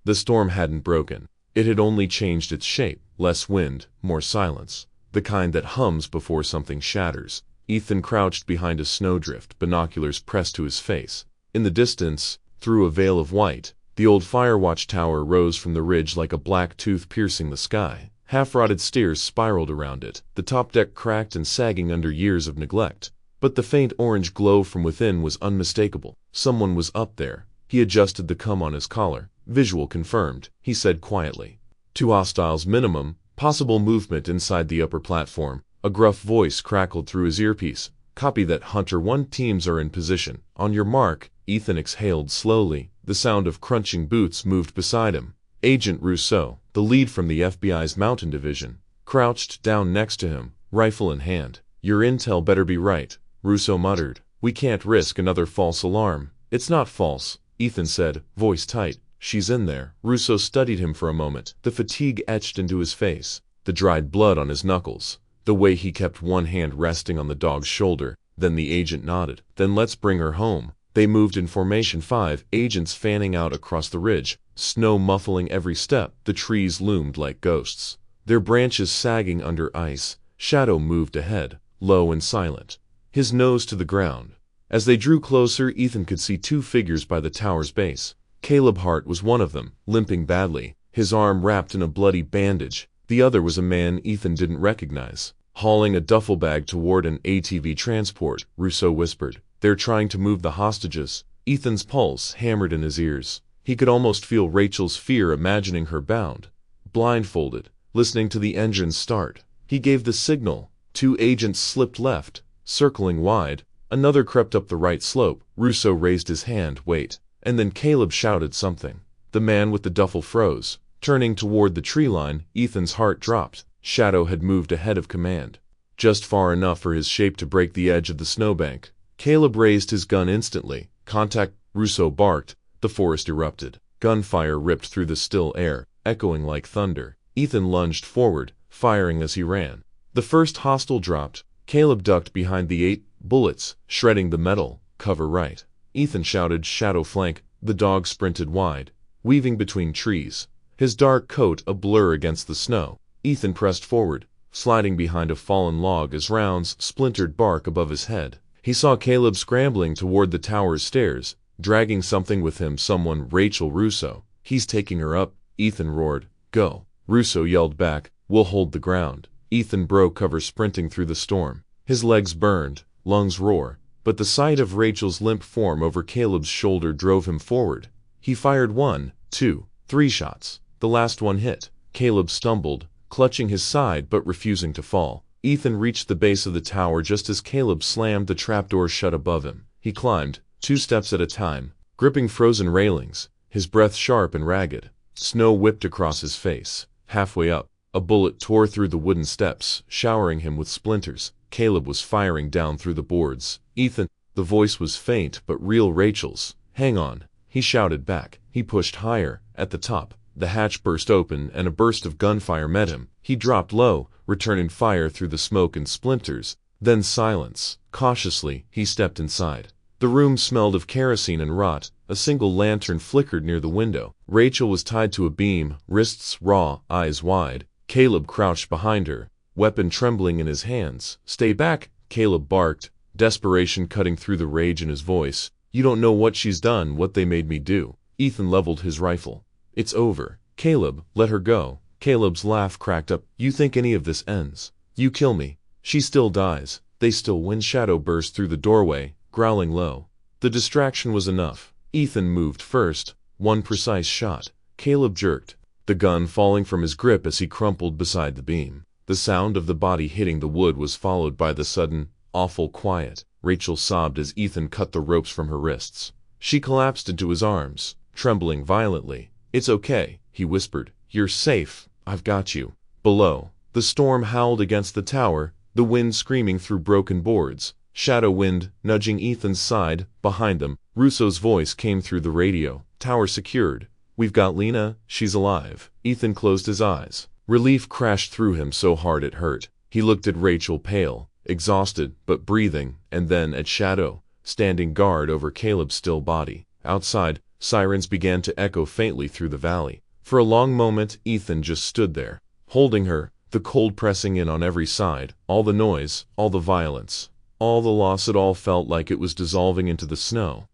The storm hadn't broken. It had only changed its shape. Less wind, more silence. The kind that hums before something shatters. Ethan crouched behind a snowdrift, binoculars pressed to his face. In the distance, through a veil of white, the old Firewatch Tower rose from the ridge like a black tooth piercing the sky. Half-rotted stairs spiraled around it, the top deck cracked and sagging under years of neglect. But the faint orange glow from within was unmistakable. Someone was up there. He adjusted the cum on his collar. "Visual confirmed," he said quietly. "2 hostiles minimum, possible movement inside the upper platform." A gruff voice crackled through his earpiece. "Copy that, Hunter 1. Teams are in position. On your mark." Ethan exhaled slowly. The sound of crunching boots moved beside him. Agent Rousseau, the lead from the FBI's Mountain Division, crouched down next to him, rifle in hand. "Your intel better be right," Rousseau muttered. "We can't risk another false alarm." "It's not false," Ethan said, voice tight. "She's in there." Rousseau studied him for a moment, the fatigue etched into his face, the dried blood on his knuckles, the way he kept one hand resting on the dog's shoulder. Then the agent nodded. "Then let's bring her home." They moved in formation, 5 agents fanning out across the ridge, snow muffling every step. The trees loomed like ghosts, their branches sagging under ice. Shadow moved ahead, low and silent, his nose to the ground. As they drew closer, Ethan could see 2 figures by the tower's base. Caleb Hart was one of them, limping badly, his arm wrapped in a bloody bandage. The other was a man Ethan didn't recognize, hauling a duffel bag toward an ATV transport. Rousseau whispered, "They're trying to move the hostages." Ethan's pulse hammered in his ears. He could almost feel Rachel's fear, imagining her bound, blindfolded, listening to the engines start. He gave the signal. 2 agents slipped left, circling wide. Another crept up the right slope. Rousseau raised his hand. "Wait." And then Caleb shouted something. The man with the duffel froze. Turning toward the tree line, Ethan's heart dropped. Shadow had moved ahead of command, just far enough for his shape to break the edge of the snowbank. Caleb raised his gun instantly. "Contact," Rousseau barked. The forest erupted. Gunfire ripped through the still air, echoing like thunder. Ethan lunged forward, firing as he ran. The first hostile dropped. Caleb ducked behind the 8 bullets, shredding the metal. "Cover right." Ethan shouted, "Shadow flank." The dog sprinted wide, weaving between trees, his dark coat a blur against the snow. Ethan pressed forward, sliding behind a fallen log as rounds splintered bark above his head. He saw Caleb scrambling toward the tower's stairs, dragging something with him. Someone. Rachel. Rousseau. "He's taking her up," Ethan roared. "Go." Rousseau yelled back, "We'll hold the ground." Ethan broke cover, sprinting through the storm. His legs burned, lungs roar, but the sight of Rachel's limp form over Caleb's shoulder drove him forward. He fired 1, 2, 3 shots. The last one hit. Caleb stumbled, clutching his side but refusing to fall. Ethan reached the base of the tower just as Caleb slammed the trapdoor shut above him. He climbed, 2 steps at a time, gripping frozen railings, his breath sharp and ragged. Snow whipped across his face. Halfway up, a bullet tore through the wooden steps, showering him with splinters. Caleb was firing down through the boards. Ethan, the voice was faint but real. Rachel's. Hang on, he shouted back. He pushed higher. At the top, the hatch burst open and a burst of gunfire met him. He dropped low, returning fire through the smoke and splinters. Then silence. Cautiously, he stepped inside. The room smelled of kerosene and rot. A single lantern flickered near the window. Rachel was tied to a beam, wrists raw, eyes wide. Caleb crouched behind her, weapon trembling in his hands. Stay back, Caleb barked, desperation cutting through the rage in his voice. You don't know what she's done, what they made me do. Ethan leveled his rifle. It's over. Caleb, let her go. Caleb's laugh cracked up. You think any of this ends? You kill me. She still dies. They still win. Shadow burst through the doorway, growling low. The distraction was enough. Ethan moved first. One precise shot. Caleb jerked, the gun falling from his grip as he crumpled beside the beam. The sound of the body hitting the wood was followed by the sudden, awful quiet. Rachel sobbed as Ethan cut the ropes from her wrists. She collapsed into his arms, trembling violently. It's okay, he whispered. You're safe. I've got you. Below, the storm howled against the tower, the wind screaming through broken boards. Shadow wind, nudging Ethan's side. Behind them, Russo's voice came through the radio. Tower secured. We've got Lena, she's alive. Ethan closed his eyes. Relief crashed through him so hard it hurt. He looked at Rachel, pale, exhausted, but breathing, and then at Shadow, standing guard over Caleb's still body. Outside, sirens began to echo faintly through the valley. For a long moment, Ethan just stood there, holding her, the cold pressing in on every side, all the noise, all the violence, all the loss. It all felt like it was dissolving into the snow.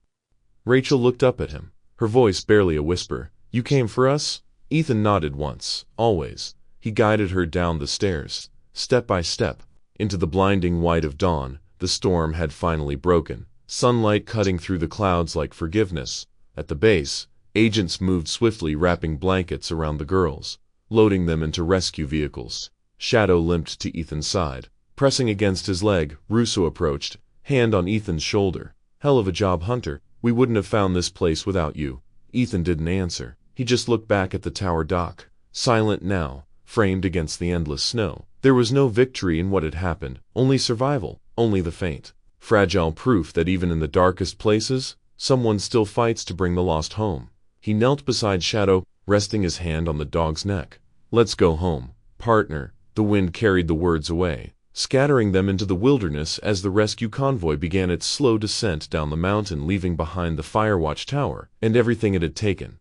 Rachel looked up at him, her voice barely a whisper. You came for us? Ethan nodded once, always. He guided her down the stairs, step by step, into the blinding white of dawn. The storm had finally broken, sunlight cutting through the clouds like forgiveness. At the base, agents moved swiftly, wrapping blankets around the girls, loading them into rescue vehicles. Shadow limped to Ethan's side. Pressing against his leg, Russo approached, hand on Ethan's shoulder. Hell of a job, Hunter. We wouldn't have found this place without you. Ethan didn't answer. He just looked back at the tower dock, silent now, framed against the endless snow. There was no victory in what had happened, only survival, only the faint, fragile proof that even in the darkest places, someone still fights to bring the lost home. He knelt beside Shadow, resting his hand on the dog's neck. Let's go home, partner. The wind carried the words away, scattering them into the wilderness as the rescue convoy began its slow descent down the mountain, leaving behind the Firewatch Tower and everything it had taken.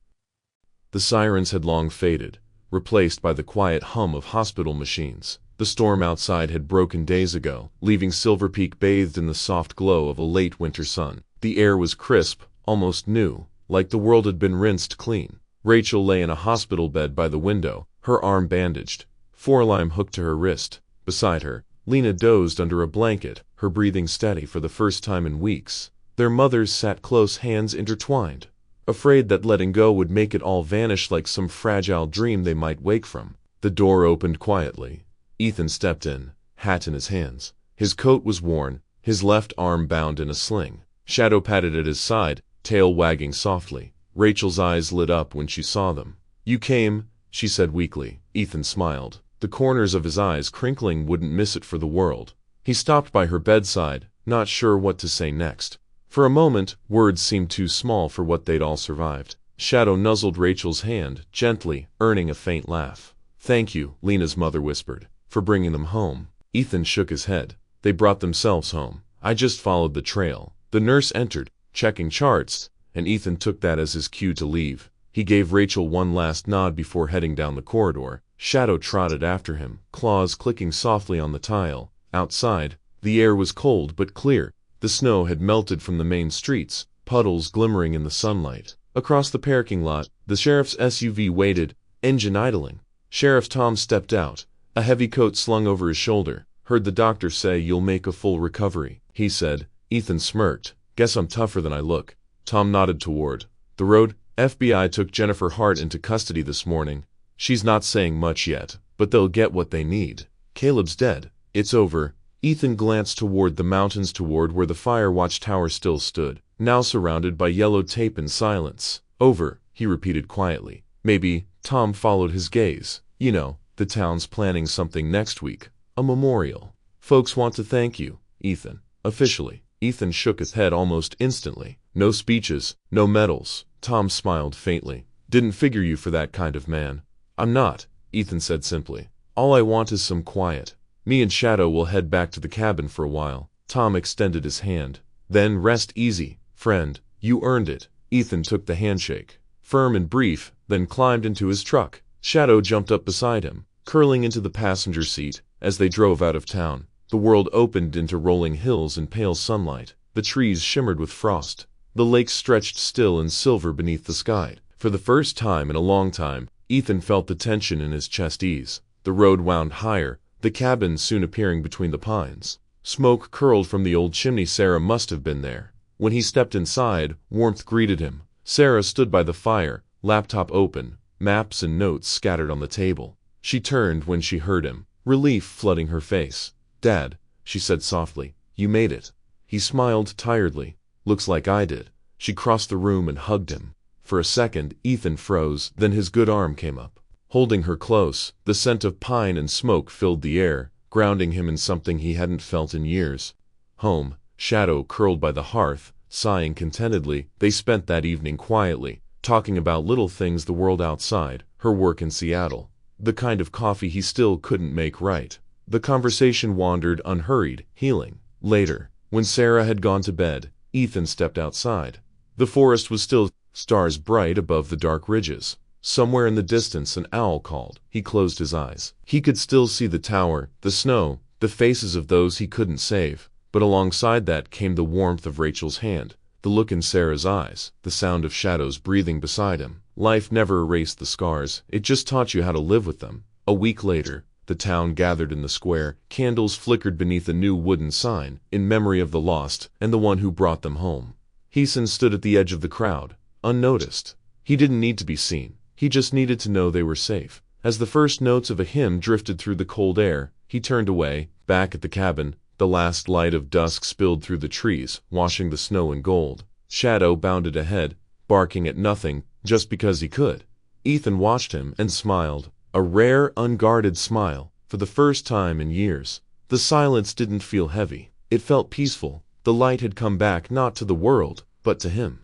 The sirens had long faded, replaced by the quiet hum of hospital machines. The storm outside had broken days ago, leaving Silver Peak bathed in the soft glow of a late winter sun. The air was crisp, almost new, like the world had been rinsed clean. Rachel lay in a hospital bed by the window, her arm bandaged, forearm hooked to her wrist. Beside her, Lena dozed under a blanket, her breathing steady for the first time in weeks. Their mothers sat close, hands intertwined, afraid that letting go would make it all vanish like some fragile dream they might wake from. The door opened quietly. Ethan stepped in, hat in his hands. His coat was worn, his left arm bound in a sling. Shadow patted at his side, tail wagging softly. Rachel's eyes lit up when she saw them. You came, she said weakly. Ethan smiled, the corners of his eyes crinkling. Wouldn't miss it for the world. He stopped by her bedside, not sure what to say next. For a moment, words seemed too small for what they'd all survived. Shadow nuzzled Rachel's hand, gently, earning a faint laugh. Thank you, Lena's mother whispered, for bringing them home. Ethan shook his head. They brought themselves home. I just followed the trail. The nurse entered, checking charts, and Ethan took that as his cue to leave. He gave Rachel one last nod before heading down the corridor. Shadow trotted after him, claws clicking softly on the tile. Outside, the air was cold but clear. The snow had melted from the main streets, puddles glimmering in the sunlight. Across the parking lot, the sheriff's SUV waited, engine idling. Sheriff Tom stepped out, a heavy coat slung over his shoulder. Heard the doctor say you'll make a full recovery, he said. Ethan smirked. Guess I'm tougher than I look. Tom nodded toward the road. FBI took Jennifer Hart into custody this morning. She's not saying much yet, but they'll get what they need. Caleb's dead. It's over. Ethan glanced toward the mountains, toward where the Firewatch Tower still stood, now surrounded by yellow tape and silence. Over, he repeated quietly. Maybe. Tom followed his gaze. You know, the town's planning something next week. A memorial. Folks want to thank you, Ethan. Officially. Ethan shook his head almost instantly. No speeches, no medals. Tom smiled faintly. Didn't figure you for that kind of man. I'm not, Ethan said simply. All I want is some quiet. Me and Shadow will head back to the cabin for a while. Tom extended his hand. Then rest easy, friend. You earned it. Ethan took the handshake. Firm and brief, then climbed into his truck. Shadow jumped up beside him, curling into the passenger seat. As they drove out of town, the world opened into rolling hills and pale sunlight. The trees shimmered with frost. The lake stretched still and silver beneath the sky. For the first time in a long time, Ethan felt the tension in his chest ease. The road wound higher, the cabin soon appearing between the pines. Smoke curled from the old chimney. Sarah must have been there. When he stepped inside, warmth greeted him. Sarah stood by the fire, laptop open, maps and notes scattered on the table. She turned when she heard him, relief flooding her face. Dad, she said softly, you made it. He smiled tiredly. Looks like I did. She crossed the room and hugged him. For a second, Ethan froze, then his good arm came up. Holding her close, the scent of pine and smoke filled the air, grounding him in something he hadn't felt in years. Home. Shadow curled by the hearth, sighing contentedly. They spent that evening quietly, talking about little things, the world outside, her work in Seattle, the kind of coffee he still couldn't make right. The conversation wandered unhurried, healing. Later, when Sarah had gone to bed, Ethan stepped outside. The forest was still, stars bright above the dark ridges. Somewhere in the distance an owl called. He closed his eyes. He could still see the tower, the snow, the faces of those he couldn't save. But alongside that came the warmth of Rachel's hand, the look in Sarah's eyes, the sound of Shadow's breathing beside him. Life never erased the scars, it just taught you how to live with them. A week later, the town gathered in the square. Candles flickered beneath a new wooden sign, in memory of the lost and the one who brought them home. Heason stood at the edge of the crowd, unnoticed. He didn't need to be seen. He just needed to know they were safe. As the first notes of a hymn drifted through the cold air, he turned away. Back at the cabin, the last light of dusk spilled through the trees, washing the snow in gold. Shadow bounded ahead, barking at nothing, just because he could. Ethan watched him and smiled, a rare, unguarded smile, for the first time in years. The silence didn't feel heavy. It felt peaceful. The light had come back not to the world, but to him.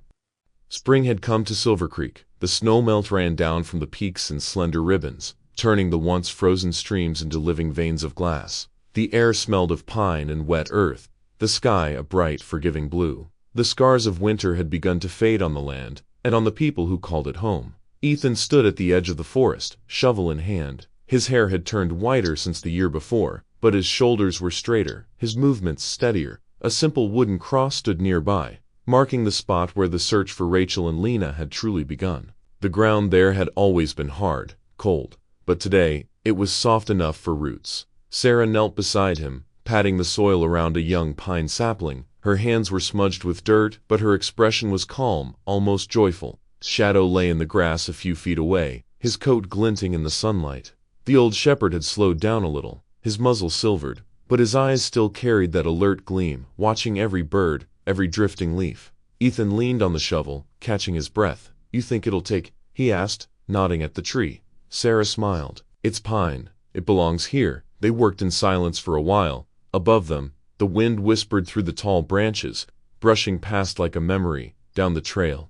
Spring had come to Silver Creek. The snowmelt ran down from the peaks in slender ribbons, turning the once frozen streams into living veins of glass. The air smelled of pine and wet earth, the sky a bright, forgiving blue. The scars of winter had begun to fade on the land, and on the people who called it home. Ethan stood at the edge of the forest, shovel in hand. His hair had turned whiter since the year before, but his shoulders were straighter, his movements steadier. A simple wooden cross stood nearby, marking the spot where the search for Rachel and Lena had truly begun. The ground there had always been hard, cold, but today it was soft enough for roots. Sarah knelt beside him, patting the soil around a young pine sapling. Her hands were smudged with dirt, but her expression was calm, almost joyful. Shadow lay in the grass a few feet away, his coat glinting in the sunlight. The old shepherd had slowed down a little, his muzzle silvered, but his eyes still carried that alert gleam, watching every bird, every drifting leaf. Ethan leaned on the shovel, catching his breath. You think it'll take? He asked, nodding at the tree. Sarah smiled. It's pine. It belongs here. They worked in silence for a while. Above them, the wind whispered through the tall branches, brushing past like a memory, down the trail.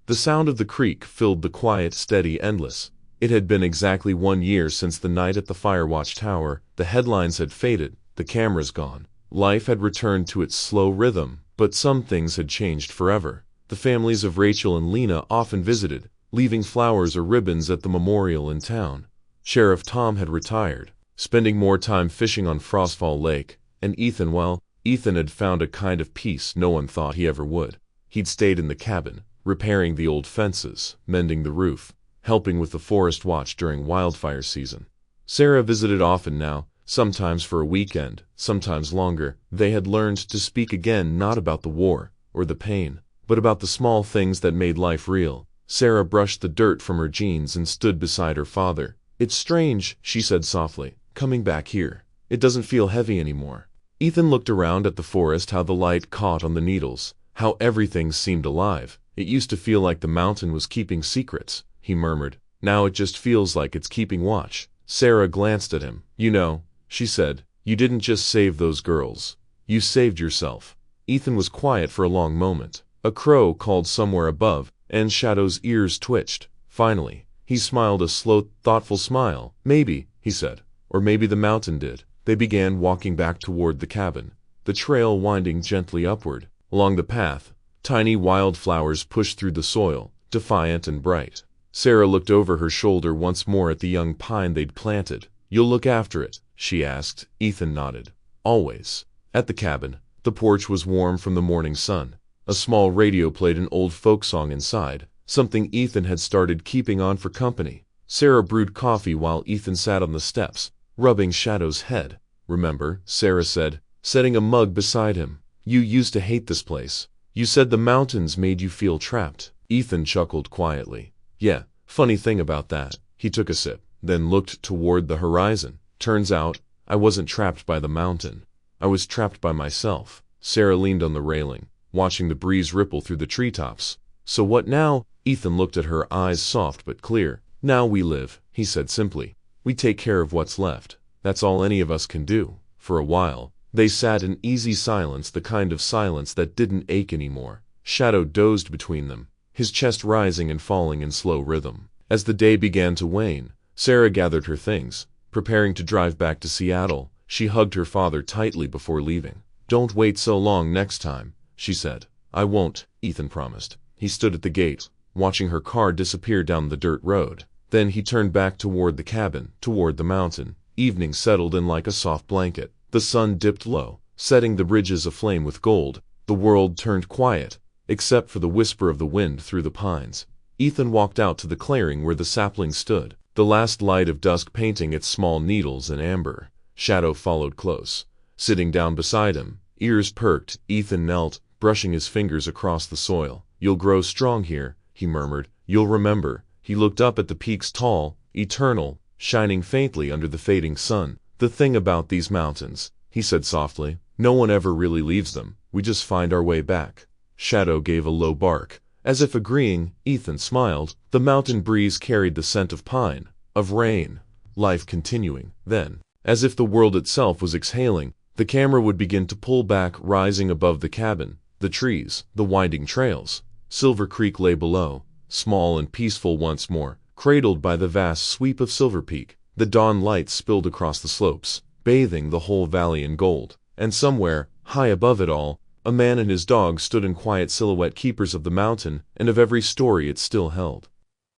The sound of the creek filled the quiet, steady, endless. It had been exactly 1 year since the night at the Firewatch Tower. The headlines had faded, the cameras gone. Life had returned to its slow rhythm, but some things had changed forever. The families of Rachel and Lena often visited, leaving flowers or ribbons at the memorial in town. Sheriff Tom had retired, spending more time fishing on Frostfall Lake, and Ethan, well, Ethan had found a kind of peace no one thought he ever would. He'd stayed in the cabin, repairing the old fences, mending the roof, helping with the forest watch during wildfire season. Sarah visited often now, sometimes for a weekend, sometimes longer. They had learned to speak again, not about the war or the pain, but about the small things that made life real. Sarah brushed the dirt from her jeans and stood beside her father, It's strange, she said softly, coming back here. It doesn't feel heavy anymore. Ethan looked around at the forest, how the light caught on the needles, how everything seemed alive. It used to feel like the mountain was keeping secrets, he murmured. Now it just feels like it's keeping watch. Sarah glanced at him. You know, she said, you didn't just save those girls. You saved yourself. Ethan was quiet for a long moment. A crow called somewhere above, and Shadow's ears twitched. Finally, he smiled a slow, thoughtful smile. Maybe, he said, or maybe the mountain did. They began walking back toward the cabin, the trail winding gently upward. Along the path, tiny wildflowers pushed through the soil, defiant and bright. Sarah looked over her shoulder once more at the young pine they'd planted. You'll look after it, she asked. Ethan nodded. Always. At the cabin, the porch was warm from the morning sun. A small radio played an old folk song inside, something Ethan had started keeping on for company. Sarah brewed coffee while Ethan sat on the steps, rubbing Shadow's head. Remember, Sarah said, setting a mug beside him. You used to hate this place. You said the mountains made you feel trapped. Ethan chuckled quietly. Yeah, funny thing about that. He took a sip, then looked toward the horizon. Turns out, I wasn't trapped by the mountain. I was trapped by myself. Sarah leaned on the railing, watching the breeze ripple through the treetops. So what now? Ethan looked at her, eyes soft but clear. Now we live, he said simply. We take care of what's left. That's all any of us can do. For a while, they sat in easy silence, the kind of silence that didn't ache anymore. Shadow dozed between them, his chest rising and falling in slow rhythm. As the day began to wane, Sarah gathered her things, preparing to drive back to Seattle. She hugged her father tightly before leaving. Don't wait so long next time, she said. I won't, Ethan promised. He stood at the gate, watching her car disappear down the dirt road. Then he turned back toward the cabin, toward the mountain. Evening settled in like a soft blanket. The sun dipped low, setting the ridges aflame with gold. The world turned quiet, except for the whisper of the wind through the pines. Ethan walked out to the clearing where the sapling stood, the last light of dusk painting its small needles in amber. Shadow followed close. Sitting down beside him, ears perked, Ethan knelt, brushing his fingers across the soil. You'll grow strong here, he murmured. You'll remember. He looked up at the peaks, tall, eternal, shining faintly under the fading sun. The thing about these mountains, he said softly, no one ever really leaves them. We just find our way back. Shadow gave a low bark. As if agreeing, Ethan smiled. The mountain breeze carried the scent of pine, of rain, life continuing. Then, as if the world itself was exhaling, the camera would begin to pull back, rising above the cabin, the trees, the winding trails. Silver Creek lay below, small and peaceful once more, cradled by the vast sweep of Silver Peak. The dawn light spilled across the slopes, bathing the whole valley in gold. And somewhere, high above it all, a man and his dog stood in quiet silhouette, keepers of the mountain and of every story it still held.